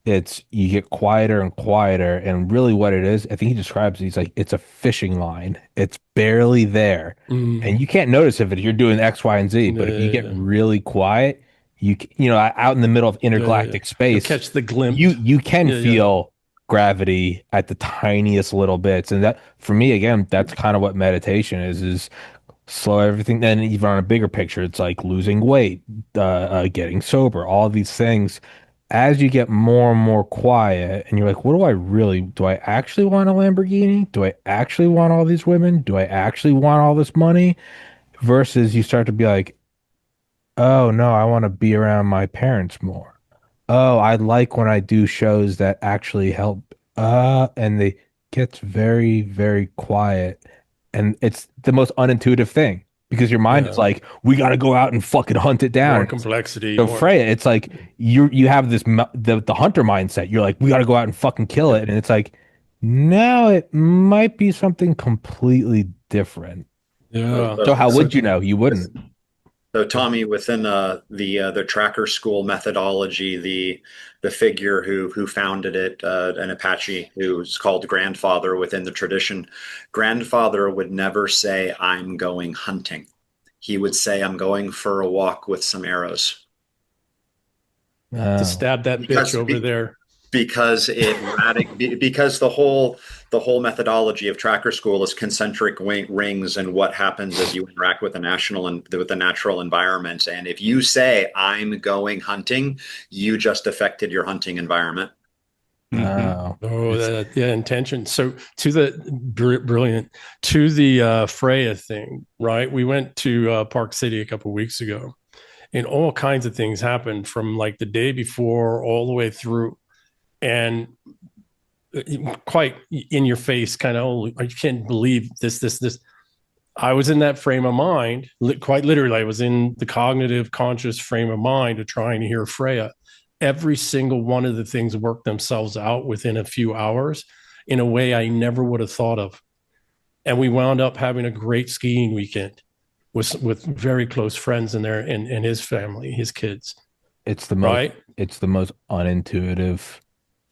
S1: it's you get quieter and quieter, and really what it is, I think he describes it, he's like, it's a fishing line. It's barely there, and you can't notice if you're doing X, Y, and Z. But if you get really quiet, out in the middle of intergalactic space,
S2: you'll catch the glimpse.
S1: You can feel gravity at the tiniest little bits, and that for me, again, that's kind of what meditation is slow everything. Then even on a bigger picture, it's like losing weight, getting sober, all these things. As you get more and more quiet and you're like, what do I actually want a Lamborghini? Do I actually want all these women? Do I actually want all this money? Versus you start to be like, oh no, I want to be around my parents more. Oh, I like when I do shows that actually help. And they gets very, very quiet. And it's the most unintuitive thing because your mind is like, we got to go out and fucking hunt it down.
S2: More complexity.
S1: So Freya, it's like you have the hunter mindset. You're like, we got to go out and fucking kill it. And it's like, no, it might be something completely different.
S2: Yeah.
S1: So how would you know? You wouldn't.
S4: So Tommy, within the tracker school methodology, the figure who founded it, an Apache who's called grandfather within the tradition, grandfather would never say, "I'm going hunting." He would say, "I'm going for a walk with some arrows."
S2: To stab that bitch over there.
S4: Because because the whole methodology of tracker school is concentric rings and what happens as you interact with the natural environment. And if you say, "I'm going hunting," you just affected your hunting environment.
S2: Intention. So to the Freya thing, right? We went to Park City a couple of weeks ago, and all kinds of things happened from like the day before all the way through. And quite in your face, kind of, oh, you can't believe this. I was in that frame of mind, quite literally. I was in the cognitive, conscious frame of mind of trying to hear Freya. Every single one of the things worked themselves out within a few hours in a way I never would have thought of. And we wound up having a great skiing weekend with very close friends in there and his family, his kids.
S1: It's the most
S2: right?
S1: it's the most unintuitive.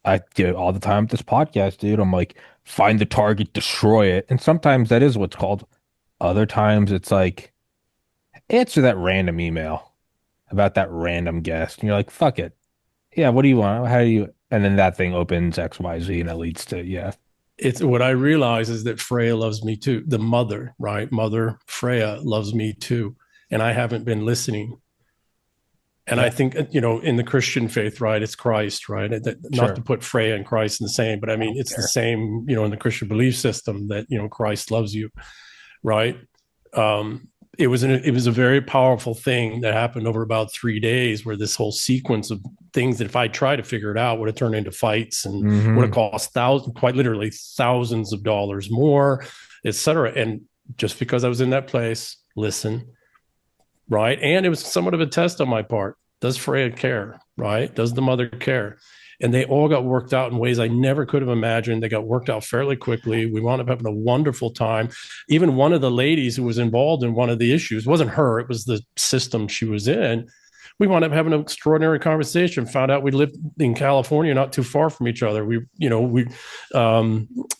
S1: I do it all the time with this podcast, dude. I'm like, find the target, destroy it. And sometimes that is what's called. Other times it's like, answer that random email about that random guest. And you're like, fuck it. Yeah, what do you want? How do you? And then that thing opens XYZ and it leads to, yeah.
S2: It's what I realize is that Freya loves me too. The mother, right? Mother Freya loves me too. And I haven't been listening. And
S1: Yeah.
S2: I think, in the Christian faith, right, it's Christ, right? Not
S1: Sure.
S2: to put Freya and Christ in the same, but I mean, it's the
S1: Sure.
S2: same, in the Christian belief system that, Christ loves you, right? It was a very powerful thing that happened over about 3 days, where this whole sequence of things that if I tried to figure it out would have turned into fights and would have cost quite literally thousands of dollars more, et cetera. And just because I was in that place, listen, right? And it was somewhat of a test on my part. Does Freya care, right? Does the mother care? And they all got worked out in ways I never could have imagined. They got worked out fairly quickly. We wound up having a wonderful time. Even one of the ladies who was involved in one of the issues, wasn't her, it was the system she was in. We wound up having an extraordinary conversation. Found out we lived in California, not too far from each other.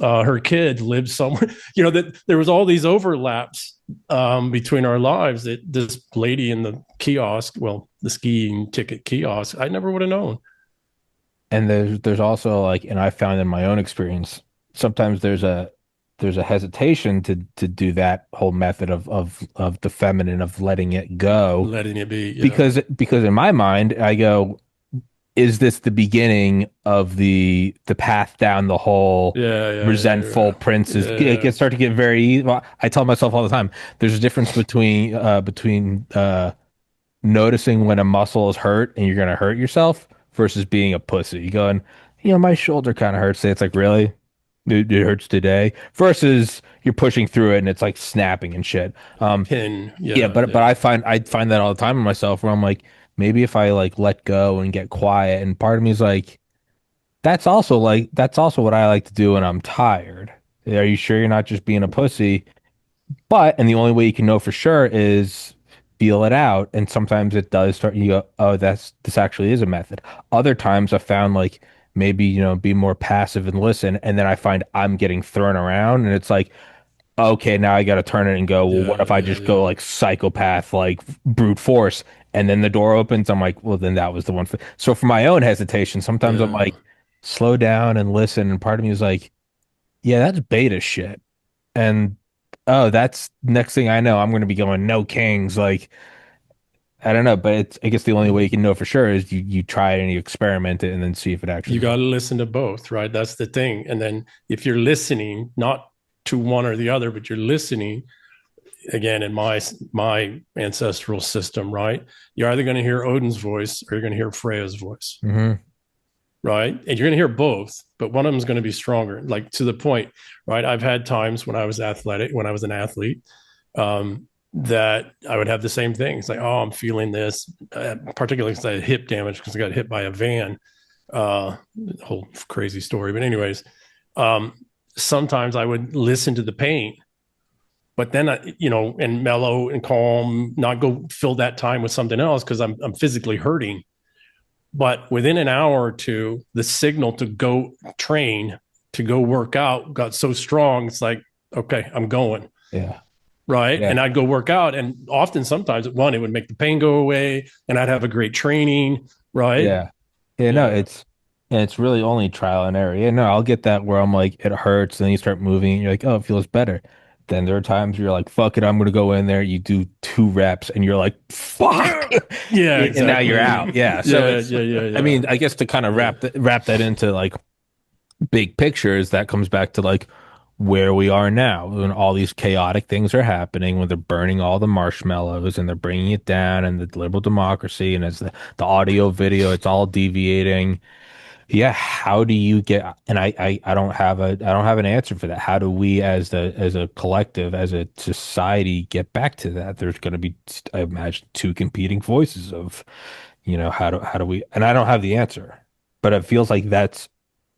S2: Her kid lived somewhere. That there was all these overlaps between our lives. That this lady in the kiosk, well, the skiing ticket kiosk, I never would have known.
S1: And there's also like, and I found in my own experience, sometimes there's a hesitation to do that whole method of the feminine, of letting it go,
S2: Letting it be,
S1: because in my mind I go, is this the beginning of the path down the whole resentful princes? It gets start to get very, well, I tell myself all the time, there's a difference between noticing when a muscle is hurt and you're gonna hurt yourself versus being a pussy. You going, my shoulder kind of hurts today. It's like, really? It hurts today. Versus you're pushing through it and it's like snapping and shit.
S2: Pin,
S1: Yeah, but I find that all the time in myself, where I'm like, maybe if I like let go and get quiet, and part of me is like, that's also what I like to do when I'm tired. Are you sure you're not just being a pussy? And the only way you can know for sure is feel it out. And sometimes it does start, you go, oh, this actually is a method. Other times I found like, maybe, be more passive and listen. And then I find I'm getting thrown around and it's like, okay, now I got to turn it and go, well, what if I just go like psychopath, like brute force? And then the door opens. I'm like, well, then that was the one. So for my own hesitation, sometimes I'm like, slow down and listen. And part of me is like, yeah, that's beta shit. And oh, that's next thing I know, I'm going to be going, no kings. Like, I don't know, but I guess the only way you can know for sure is you try it and you experiment it and then see if it actually.
S2: You got to listen to both, right? That's the thing. And then if you're listening, not to one or the other, but you're listening, again, in my ancestral system, right? You're either going to hear Odin's voice or you're going to hear Freya's voice, right? And you're going to hear both, but one of them is going to be stronger. Like, to the point, right? I've had times when I was an athlete, that I would have the same thing. It's like, oh, I'm feeling this, particularly because I had hip damage because I got hit by a van. Whole crazy story. But anyways, sometimes I would listen to the pain, but then and mellow and calm, not go fill that time with something else because I'm physically hurting. But within an hour or two, the signal to go train, to go work out got so strong. It's like, okay, I'm going.
S1: Yeah.
S2: Right.
S1: Yeah.
S2: And I'd go work out. And sometimes it would make the pain go away and I'd have a great training. Right.
S1: Yeah. Yeah. No, it's really only trial and error. Yeah. No, I'll get that where I'm like, it hurts. And then you start moving and you're like, oh, it feels better. Then there are times you're like, fuck it, I'm going to go in there. You do 2 reps and you're like, fuck.
S2: Yeah. Exactly.
S1: And now you're out. Yeah. So
S2: yeah.
S1: I mean, I guess to kind of wrap that into like big pictures, that comes back to like where we are now, when all these chaotic things are happening, when they're burning all the marshmallows and they're bringing it down, and the liberal democracy, and as the audio video, it's all deviating. Yeah, how do you get? And I don't have an answer for that. How do we, as a collective, as a society, get back to that? There's going to be, I imagine, 2 competing voices of, how do we? And I don't have the answer, but it feels like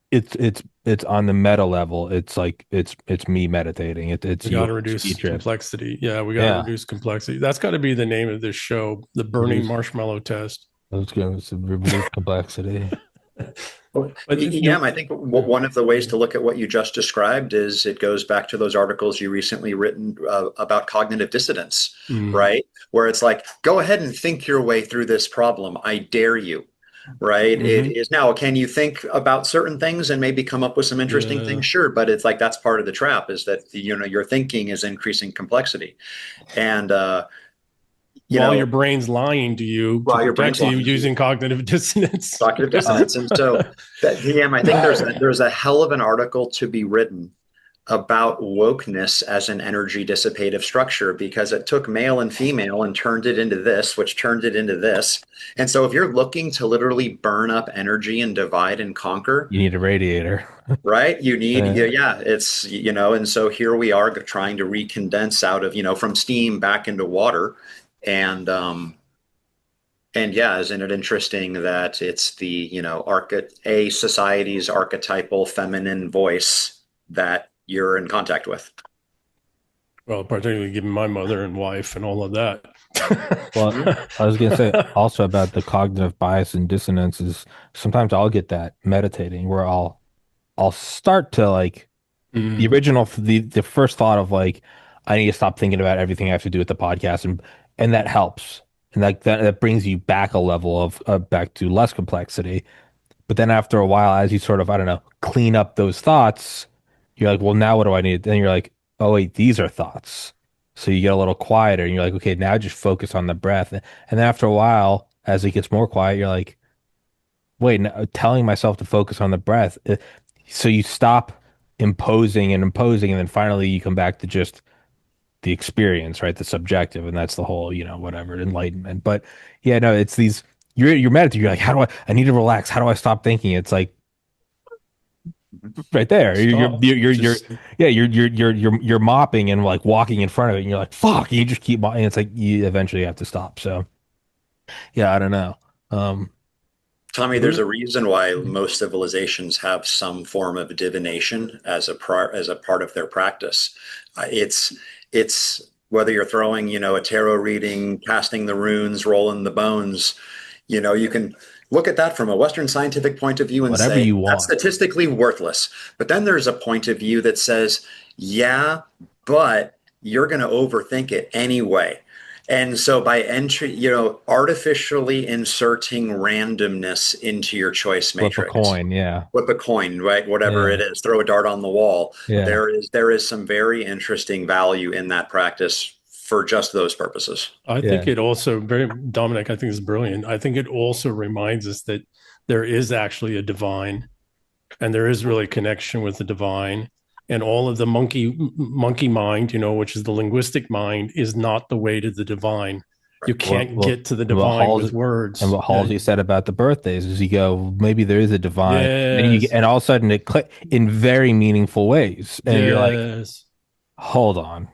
S1: it's on the meta level. It's like it's me meditating. It's
S2: we got to reduce complexity. Yeah, we got to reduce complexity. That's got to be the name of this show, the burning marshmallow test.
S1: I was going to remove complexity.
S2: But
S4: Yeah, I think one of the ways to look at what you just described is it goes back to those articles you recently written about cognitive dissonance, right? Where it's like, go ahead and think your way through this problem. I dare you, right? It is now, can you think about certain things and maybe come up with some interesting things? Sure, but it's like that's part of the trap is that your thinking is increasing complexity, and
S2: while your brain's lying to you to protect you using cognitive dissonance.
S4: Cognitive dissonance. And so that I think there's a hell of an article to be written about wokeness as an energy dissipative structure because it took male and female and turned it into this, which turned it into this. And so if you're looking to literally burn up energy and divide and conquer,
S1: You need a radiator.
S4: right? You need, it's, and so here we are trying to recondense out of, from steam back into water. And yeah, isn't it interesting that it's the, a society's archetypal feminine voice that you're in contact with?
S2: Well, particularly given my mother and wife and all of that.
S1: Well, I was going to say also about the cognitive bias and dissonance is sometimes I'll get that meditating where I'll start to like the original, the first thought of like, I need to stop thinking about everything I have to do with the podcast. And that helps. And that brings you back a level of back to less complexity. But then after a while, as you sort of, I don't know, clean up those thoughts, you're like, well, now what do I need? Then you're like, oh, wait, these are thoughts. So you get a little quieter and you're like, okay, now just focus on the breath. And then after a while, as it gets more quiet, you're like, wait, now, telling myself to focus on the breath. So you stop imposing, and then finally you come back to just the experience, right? The subjective, and that's the whole, whatever, enlightenment. But yeah, no, it's these you're meditating, you're like, how do I need to relax? How do I stop thinking? It's like right there. You're mopping and like walking in front of it, and you're like, fuck, and you just keep mopping. It's like you eventually have to stop. So yeah, I don't know.
S4: Tommy, there's a reason why most civilizations have some form of divination as a part of their practice. It's whether you're throwing, a tarot reading, casting the runes, rolling the bones, you can look at that from a Western scientific point of view and
S1: Whatever
S4: say
S1: you want.
S4: that's statistically worthless. But then there's a point of view that says, yeah, but you're going to overthink it anyway. And so by artificially inserting randomness into your choice matrix.
S1: Flip a coin, yeah.
S4: Flip a coin, right? Whatever it is, throw a dart on the wall.
S1: Yeah.
S4: There is some very interesting value in that practice for just those purposes.
S2: I think it also, Dominic, I think is brilliant. I think it also reminds us that there is actually a divine and there is really connection with the divine. And all of the monkey mind, which is the linguistic mind, is not the way to the divine. You can't get to the divine with words.
S1: And what Halsey said about the birthdays is you go, maybe there is a divine. And all of a sudden it click in very meaningful ways. And you're like, hold on.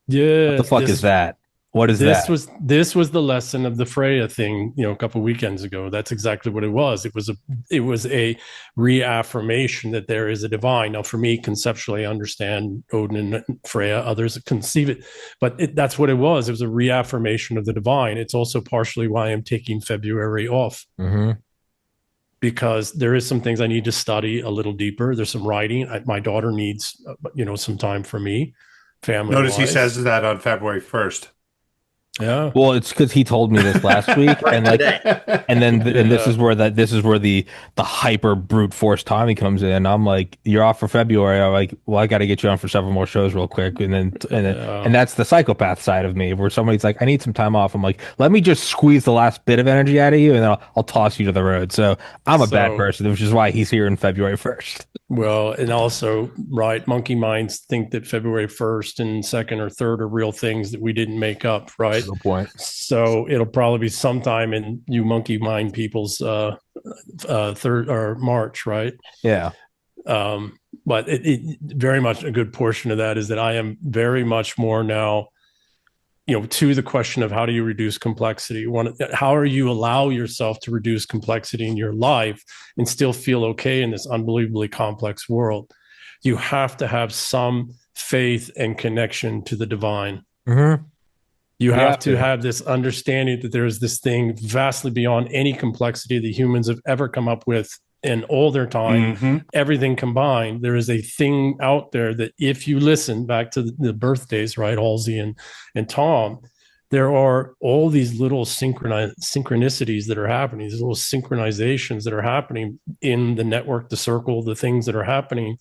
S2: Yeah.
S1: What the fuck is that? What is that?
S2: This was the lesson of the Freya thing, a couple of weekends ago. That's exactly what it was. It was a reaffirmation that there is a divine. Now, for me, conceptually, I understand Odin and Freya. Others conceive it, but that's what it was. It was a reaffirmation of the divine. It's also partially why I'm taking February off. Because there is some things I need to study a little deeper. There's some writing. My daughter needs, some time for me. Family.
S3: Notice he says that on February 1st.
S2: Yeah.
S1: Well, it's because he told me this last week, and this is where the hyper brute force Tommy comes in. I'm like, you're off for February. I'm like, well, I got to get you on for several more shows real quick, and that's the psychopath side of me, where somebody's like, I need some time off. I'm like, let me just squeeze the last bit of energy out of you, and then I'll toss you to the road. So I'm a bad person, which is why he's here in February 1st.
S2: Well, and also, right, monkey minds think that February 1st and 2nd or 3rd are real things that we didn't make up, right?
S1: Good point.
S2: So it'll probably be sometime in you monkey mind people's 3rd or March, right?
S1: Yeah.
S2: But it very much a good portion of that is that I am very much more now, to the question of how do you reduce complexity? How are you allow yourself to reduce complexity in your life and still feel okay in this unbelievably complex world? You have to have some faith and connection to the divine. You have to have this understanding that there is this thing vastly beyond any complexity that humans have ever come up with in all their time, everything combined. There is a thing out there that if you listen back to the birthdays, right, Halsey and Tom, there are all these little synchronicities that are happening, these little synchronizations that are happening in the network, the circle, the things that are happening,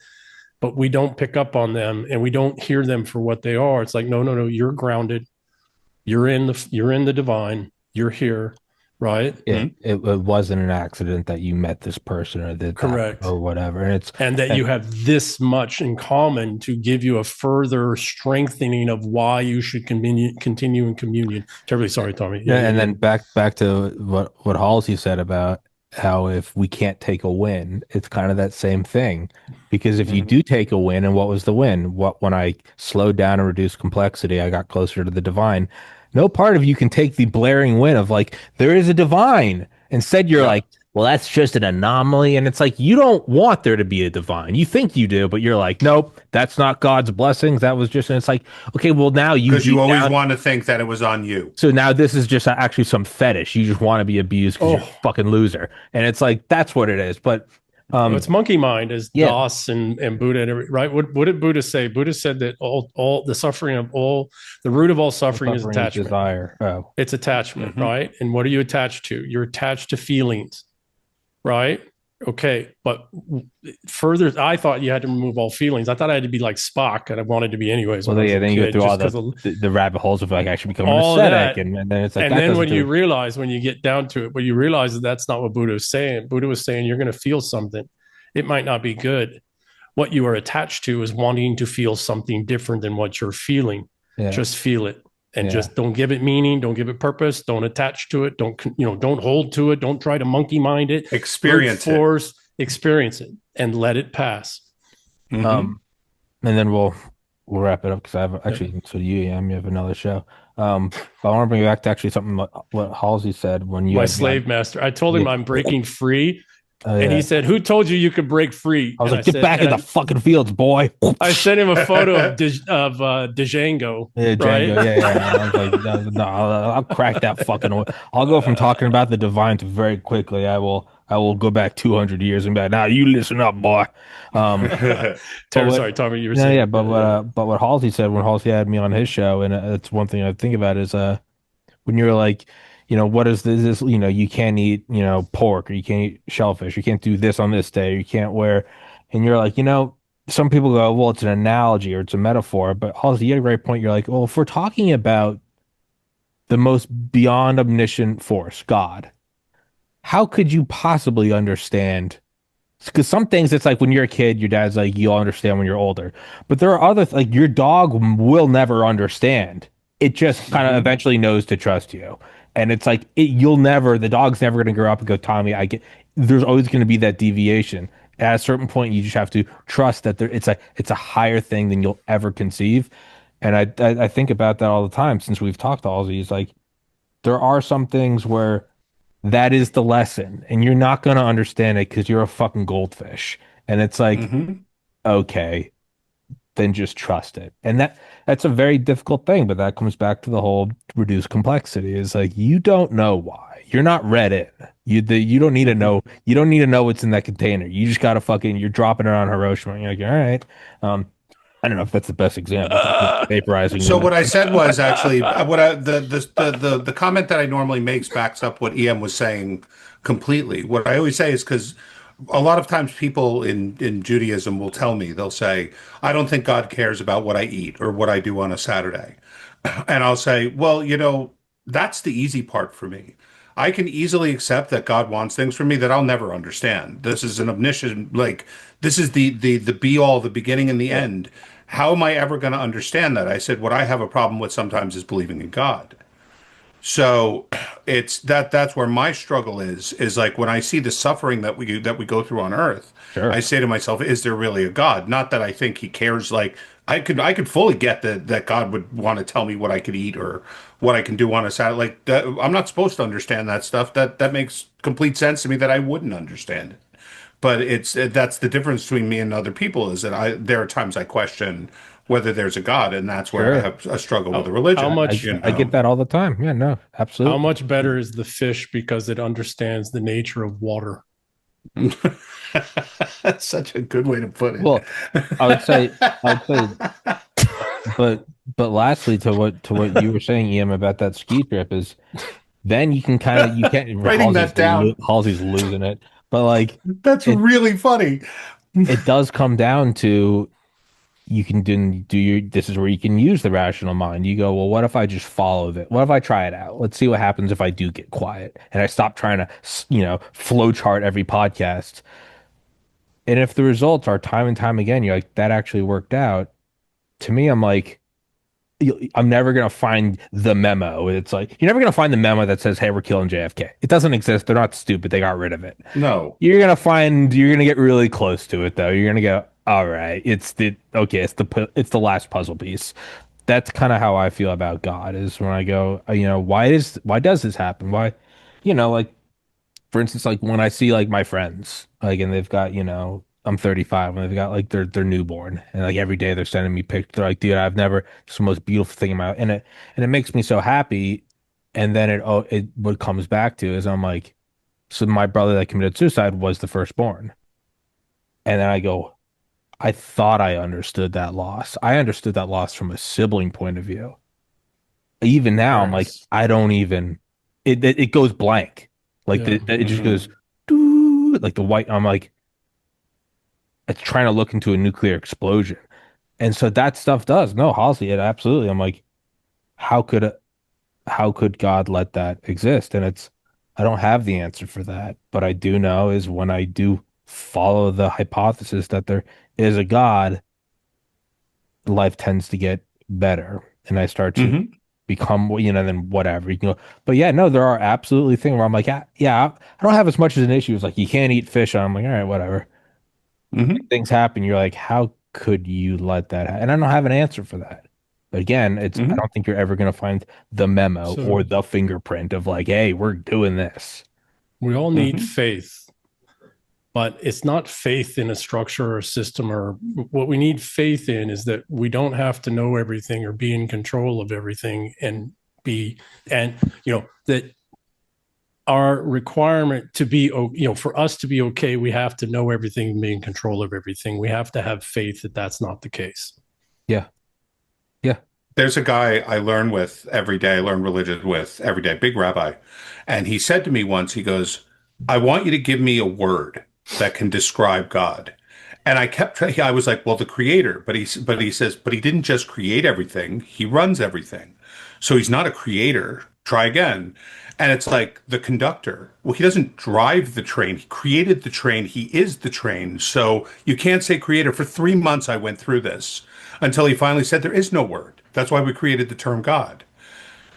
S2: but we don't pick up on them and we don't hear them for what they are. It's like, no, you're grounded. You're in the divine. You're here, right?
S1: It wasn't an accident that you met this person or did
S2: correct
S1: that or whatever,
S2: and that you have this much in common to give you a further strengthening of why you should continue in communion. Terribly sorry, Tommy.
S1: Then back to what Halsey said about how if we can't take a win, it's kind of that same thing. Because if you do take a win, and what was the win? When I slowed down and reduced complexity, I got closer to the divine. No part of you can take the blaring win of like, there is a divine. Instead, you're like, well, that's just an anomaly. And it's like, you don't want there to be a divine. You think you do, but you're like, nope, that's not God's blessings. That was just, and it's like, okay, well, now
S3: because you always want to think that it was on you.
S1: So now this is just actually some fetish. You just want to be abused because you're a fucking loser. And it's like, that's what it is. But
S2: it's monkey mind, as Das and Buddha, and right? What did Buddha say? Buddha said that all the suffering of all, the root of all suffering is attachment.
S1: Desire.
S2: It's attachment, right? And what are you attached to? You're attached to feelings, right? Okay, but further, I thought you had to remove all feelings. I thought I had to be like Spock, and I wanted to be anyways.
S1: Well, then you go through all the rabbit holes of like actually becoming an ascetic, and then it's like.
S2: And then when you realize, when you get down to it, when you realize that that's not what Buddha was saying. Buddha was saying you're going to feel something. It might not be good. What you are attached to is wanting to feel something different than what you're feeling. Yeah. Just feel it. And just don't give it meaning, don't give it purpose, don't attach to it, don't hold to it, don't try to monkey mind it.
S3: Experience
S2: it and let it pass.
S1: And then we'll wrap it up because I have actually you have another show. But I want to bring you back to actually something what Halsey said when you
S2: my slave master. I told him I'm breaking free. And he said, "Who told you could break free?"
S1: I was like, "Get back in the fucking fields, boy."
S2: I sent him a photo of Django.
S1: Yeah, Django.
S2: Right?
S1: Yeah. I was like, no, I'll crack that fucking. I'll go from talking about the divine to very quickly. I will go back 200 years and be like, "Now you listen up, boy."
S2: Sorry, Tommy, you were saying.
S1: Yeah, but what Halsey said when Halsey had me on his show, and it's one thing I think about is when you're like. What is this? You can't eat, pork, or you can't eat shellfish. You can't do this on this day. Or you can't wear, and you're like, some people go, well, it's an analogy or it's a metaphor. But Halsey, you had a great point. You're like, well, if we're talking about the most beyond omniscient force, God, how could you possibly understand? Because some things, it's like when you're a kid, your dad's like, you'll understand when you're older. But there are other, like your dog will never understand. It just kind of eventually knows to trust you. And it's like, the dog's never going to grow up and go, Tommy, there's always going to be that deviation. At a certain point, you just have to trust that it's a higher thing than you'll ever conceive. And I think about that all the time since we've talked to all these, like, there are some things where that is the lesson and you're not going to understand it because you're a fucking goldfish. And it's like, okay, then just trust it. And that's a very difficult thing, but that comes back to the whole reduced complexity. Is like, you don't know why. You're not read it. You don't need to know. You don't need to know what's in that container. You just got to you're dropping it on Hiroshima. And you're like, all right. I don't know if that's the best example. Vaporizing.
S3: So what I said was actually the comment that I normally make backs up what EM was saying completely. What I always say is because a lot of times people in Judaism will tell me, they'll say, I don't think God cares about what I eat or what I do on a Saturday. And I'll say, well, that's the easy part for me. I can easily accept that God wants things from me that I'll never understand. This is an omniscient, this is the be all, the beginning and the end. How am I ever going to understand that? I said, what I have a problem with sometimes is believing in God. So it's that's where my struggle is like when I see the suffering that we go through on earth, I say to myself, is there really a God? Not that I think he cares. Like I could fully get that God would want to tell me what I could eat or what I can do on a Saturday. Like that, I'm not supposed to understand that stuff. That makes complete sense to me that I wouldn't understand it. But that's the difference between me and other people is that there are times I question whether there's a God, and that's where I
S1: Sure.
S3: have a struggle with the
S2: How
S3: religion.
S2: much
S1: I get that all the time. Yeah, no,
S2: how
S1: absolutely.
S2: much better is the fish because it understands the nature of water?
S3: That's such a good way to put it.
S1: Well, I would say, but lastly, to what you were saying, Ian, about that ski trip is, then you can kind of you can't.
S3: Writing that down.
S1: Halsey's losing it, but like
S3: That's
S1: it
S3: really funny.
S1: it does come down to, you can do your, this is where you can use the rational mind. You go, well, what if I just follow it? What if I try it out? Let's see what happens if I do get quiet and I stop trying to, flow chart every podcast. And if the results are time and time again, you're like, that actually worked out. To me, I'm like, I'm never gonna find the memo. It's like, you're never gonna find the memo that says, "Hey, we're killing JFK." It doesn't exist. They're not stupid. They got rid of it.
S3: No.
S1: You're gonna get really close to it though. You're gonna go, all right, it's the last puzzle piece. That's kind of how I feel about God, is when I go, why does this happen? Why, like, for instance, like when I see like my friends, like, and they've got, I'm 35 and they've got like their newborn, and like every day they're sending me pictures. They're like, dude, it's the most beautiful thing in my, and it makes me so happy. And then what comes back to is, I'm like, so my brother that committed suicide was the firstborn. And then I go, I thought I understood that loss. I understood that loss from a sibling point of view. Even now, I'm like,
S2: Yes.
S1: I don't even, it goes blank. Like
S2: Yeah.
S1: it just goes, doo, like the white, I'm like, it's trying to look into a nuclear explosion. And so that stuff does. No, Halsey, it absolutely. I'm like, how could God let that exist? And I don't have the answer for that, but I do know is when I do follow the hypothesis that there is a God, life tends to get better, and I start to
S3: Mhm.
S1: become, then whatever you can go. But yeah, no, there are absolutely things where I'm like, yeah, I don't have as much as an issue as like, you can't eat fish. I'm like, all right, whatever.
S3: Mhm.
S1: Things happen. You're like, how could you let that happen? And I don't have an answer for that. But again, I
S3: Mhm.
S1: don't think you're ever going to find the memo
S2: So
S1: or the fingerprint of like, hey, we're doing this.
S2: we all need
S3: Mhm.
S2: faith, but it's not faith in a structure or a system. Or what we need faith in is that we don't have to know everything or be in control of everything, and that our requirement to be, for us to be okay, we have to know everything and be in control of everything. We have to have faith that that's not the case.
S1: Yeah. Yeah.
S3: There's a guy I learn with every day, I learn religion with every day, big rabbi. And he said to me once, he goes, I want you to give me a word that can describe God. And I was like, well, the creator, but he says, but he didn't just create everything, he runs everything. So he's not a creator. Try again. And it's like the conductor. Well, he doesn't drive the train. He created the train. He is the train. So you can't say creator. For 3 months, I went through this until he finally said there is no word. That's why we created the term God.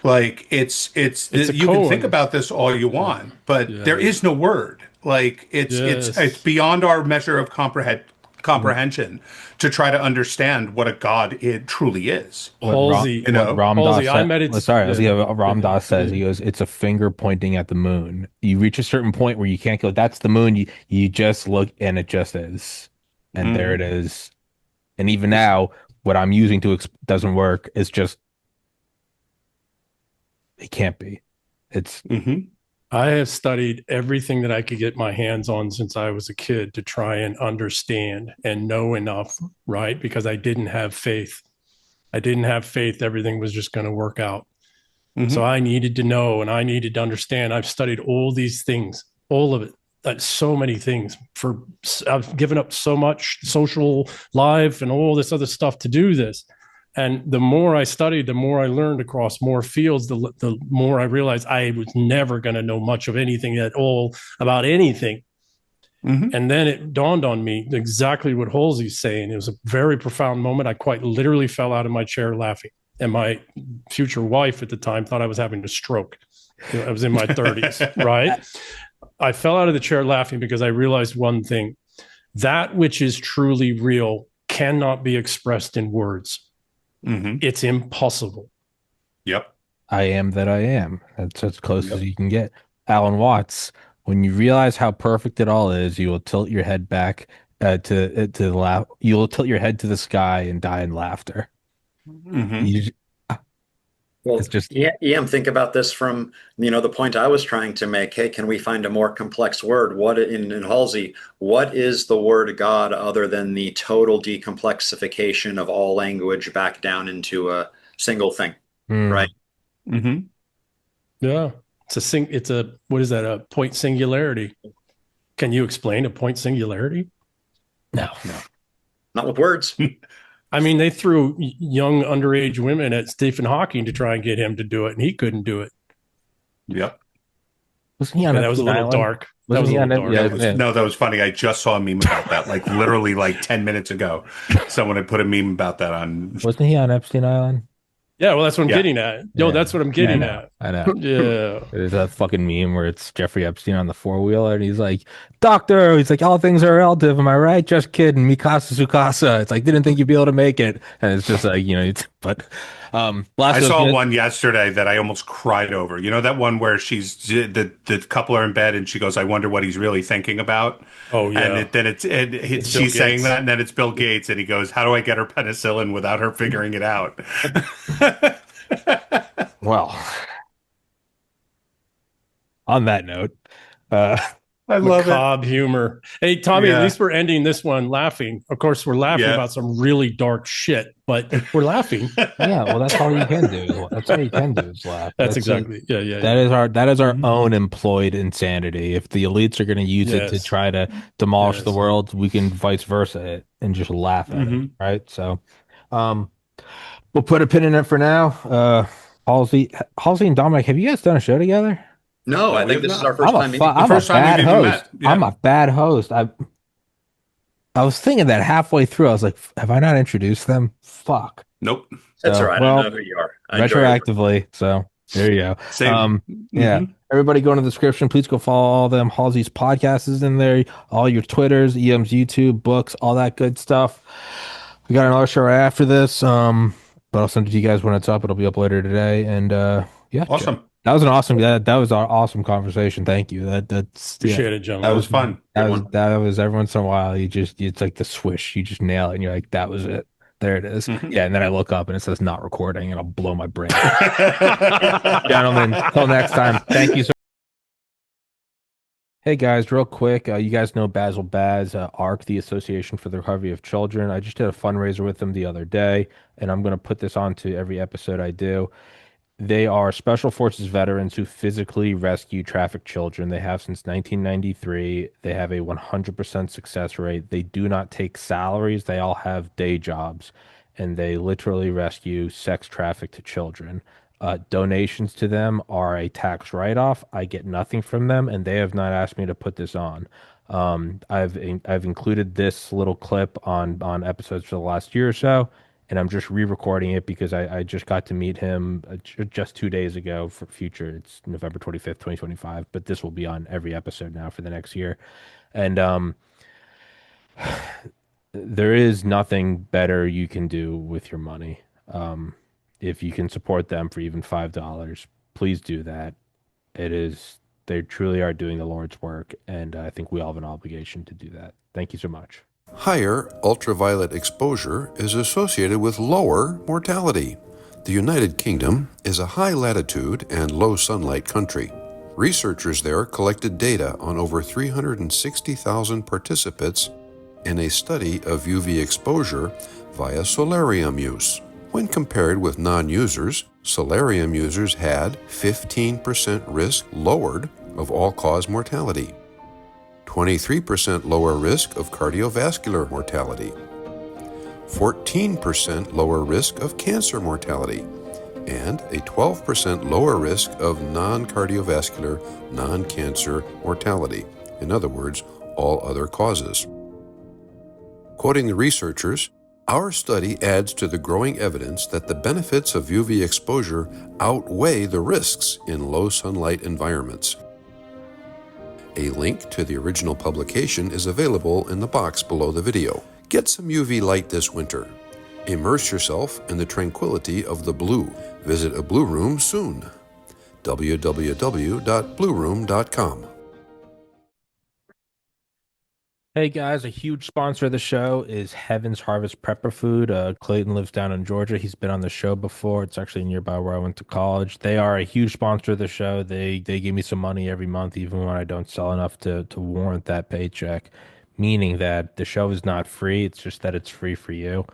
S3: Like
S2: It's a
S3: you can think
S2: koan.
S3: about this all you want, but there is no word. Like it's
S2: Yes.
S3: beyond our measure of comprehension to try to understand what a God it truly is.
S2: Halsey,
S3: You know?
S1: Ram Dass
S2: Halsey, I
S1: said,
S2: met
S1: well,
S2: it.
S1: sorry, I was
S2: Yeah,
S1: gonna, Ram
S2: yeah,
S1: Dass says,
S2: yeah.
S1: he goes, it's a finger pointing at the moon. You reach a certain point where you can't go, that's the moon. You just look and it just is. And there it
S3: Mhm.
S1: is. And even now, what I'm using doesn't work. It's just, it can't be. It's,
S3: Mhm.
S2: I have studied everything that I could get my hands on since I was a kid to try and understand and know enough, right? Because I didn't have faith. I didn't have faith everything was just going to work out. So
S3: Mhm.
S2: I needed to know and I needed to understand. I've studied all these things, all of it. That's so many things. I've given up so much social life and all this other stuff to do this. And the more I studied, the more I learned across more fields, the more I realized I was never going to know much of anything at all about anything.
S3: Mhm.
S2: And then it dawned on me exactly what Halsey's saying. It was a very profound moment. I quite literally fell out of my chair laughing. And my future wife at the time thought I was having a stroke. I was in my 30s, right? I fell out of the chair laughing because I realized one thing: that which is truly real cannot be expressed in words.
S3: Mhm.
S2: It's impossible.
S3: Yep.
S1: I am that I am. That's as close as
S3: Yep.
S1: you can get. Alan Watts, when you realize how perfect it all is, you will tilt your head back to laugh. You'll tilt your head to the sky and die in laughter.
S3: Mhm.
S1: You,
S4: Well,
S1: it's just
S4: yeah, EM, think about this from, the point I was trying to make. Hey, can we find a more complex word? What in Halsey, what is the word God other than the total decomplexification of all language back down into a single thing, right?
S3: Mhm.
S2: Yeah. It's a what is that? A point singularity. Can you explain a point singularity?
S1: no.
S4: Not with words.
S2: I mean, they threw young underage women at Stephen Hawking to try and get him to do it, and he couldn't do it.
S3: Yep.
S1: Wasn't he on
S2: Yeah, that was a
S1: Epstein
S2: little
S1: Island?
S2: dark. That
S1: Wasn't
S2: was a
S1: he on
S2: little
S1: it?
S2: dark.
S1: Yeah,
S3: No, that was funny. I just saw a meme about that, like literally like 10 minutes ago. Someone had put a meme about that on.
S1: wasn't he on Epstein Island?
S2: Yeah, well, that's what I'm
S3: Yeah.
S2: getting at. No,
S1: Yeah.
S2: that's what I'm
S1: I
S2: getting
S1: know.
S2: at.
S1: I know.
S2: Yeah.
S1: There's that fucking meme where it's Jeffrey Epstein on the four-wheeler and he's like, Doctor, he's like, all things are relative, am I right? Just kidding. Mikasa Sukasa. It's like, didn't think you'd be able to make it. And it's just like, but last
S3: I
S1: was
S3: saw
S1: good.
S3: one yesterday that I almost cried over. You know that one where the couple are in bed and she goes, "I wonder what he's really thinking about."
S2: Oh, yeah.
S3: And
S2: It's Bill
S3: she's saying
S2: Gates.
S3: that, and then it's Bill Gates, and he goes, "How do I get her penicillin without her figuring it out?"
S1: Well, on that note, uh,
S3: I love it.
S2: Macabre humor. Hey, Tommy, at
S3: Yeah.
S2: least we're ending this one laughing. Of course, we're laughing
S3: Yeah.
S2: about some really dark shit, but we're laughing.
S1: yeah, well, that's all you can do. That's all you can do is laugh.
S2: That's
S1: just-
S2: exactly. Yeah.
S1: that is our
S2: Mhm.
S1: own employed insanity. If the elites are going to use it to
S2: Yes.
S1: try to demolish the
S2: Yes.
S1: world, we can vice versa it and just laugh at it,
S3: Mhm.
S1: right? So, we'll put a pin in it for now. Halsey and Dominic, have you guys done a show together?
S4: No, I
S3: we
S4: think
S3: have
S4: this is
S3: not.
S4: our first time meeting.
S1: I'm a
S3: first time
S1: bad
S3: we've even
S1: host.
S3: met. Yeah.
S1: I'm a bad host. I was thinking that halfway through. I was like, have I not introduced them? Fuck.
S3: Nope.
S4: That's
S1: So,
S4: all right.
S1: well,
S4: I know who you are. I enjoy it.
S1: retroactively. So there you go.
S3: Same.
S1: Yeah.
S3: Mhm.
S1: Everybody go in the description. Please go follow all them. Halsey's podcast is in there. All your Twitters, EM's YouTube, books, all that good stuff. We got another show right after this. But I'll send it to you guys when it's up. It'll be up later today. And yeah,
S3: Awesome.
S1: that was an awesome. That was our awesome conversation. Thank you. That's
S2: Appreciate it,
S3: That
S2: gentlemen.
S3: was fun.
S1: that was every once in a while. It's like the swish. You just nail it, and you're like, that was it. There it is.
S3: Mhm.
S1: Yeah, and then I look up and it says not recording, and I'll blow my brain. Gentlemen, till next time. Thank you so. Hey guys, real quick, you guys know Basil Baz, ARC, the Association for the Recovery of Children. I just did a fundraiser with them the other day, and I'm going to put this onto every episode I do. They are special forces veterans who physically rescue trafficked children. They have since 1993. They have a 100% success rate. They do not take salaries. They all have day jobs, and they literally rescue sex trafficked children. Donations to them are a tax write-off. I get nothing from them, and they have not asked me to put this on. I've included this little clip on episodes for the last year or so, and I'm just re-recording it because I just got to meet him just 2 days ago for future. It's November 25th, 2025, but this will be on every episode now for the next year. And there is nothing better you can do with your money. If you can support them for even $5, please do that. They truly are doing the Lord's work, and I think we all have an obligation to do that. Thank you so much.
S5: Higher ultraviolet exposure is associated with lower mortality. The United Kingdom is a high latitude and low sunlight country. Researchers there collected data on over 360,000 participants in a study of UV exposure via solarium use. When compared with non-users, solarium users had 15% risk lowered of all-cause mortality, 23% lower risk of cardiovascular mortality, 14% lower risk of cancer mortality, and a 12% lower risk of non-cardiovascular, non-cancer mortality. In other words, all other causes. Quoting the researchers, our study adds to the growing evidence that the benefits of UV exposure outweigh the risks in low sunlight environments. A link to the original publication is available in the box below the video. Get some UV light this winter. Immerse yourself in the tranquility of the blue. Visit a Blue Room soon. www.blueroom.com
S1: Hey guys, a huge sponsor of the show is Heaven's Harvest Prepper Food. Clayton lives down in Georgia. He's been on the show before. It's actually nearby where I went to college. They are a huge sponsor of the show. They give me some money every month, even when I don't sell enough to warrant that paycheck. Meaning that the show is not free. It's just that it's free for you.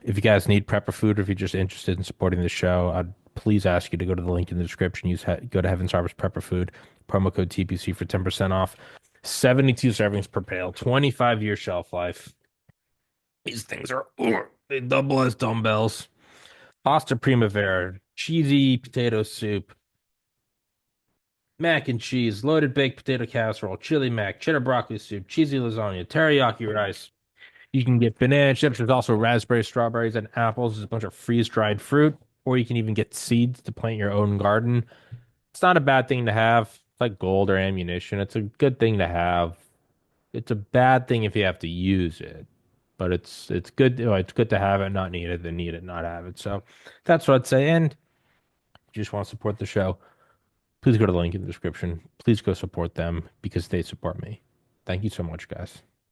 S1: If you guys need prepper food, or if you're just interested in supporting the show, I'd please ask you to go to the link in the description. Go to Heaven's Harvest Prepper Food, promo code TPC for 10% off. 72 servings per pail, 25-year shelf life. These things are, they double as dumbbells. Pasta Primavera, cheesy potato soup, mac and cheese, loaded baked potato casserole, chili mac, cheddar broccoli soup, cheesy lasagna, teriyaki rice. You can get banana chips. There's also raspberries, strawberries, and apples. There's a bunch of freeze-dried fruit, or you can even get seeds to plant your own garden. It's not a bad thing to have. It's like gold or ammunition. It's a good thing to have. It's a bad thing if you have to use it, but it's good. It's good to have it, not need it, than need it, not have it. So that's what I'd say. And if you just want to support the show, please go to the link in the description. Please go support them because they support me. Thank you so much, guys.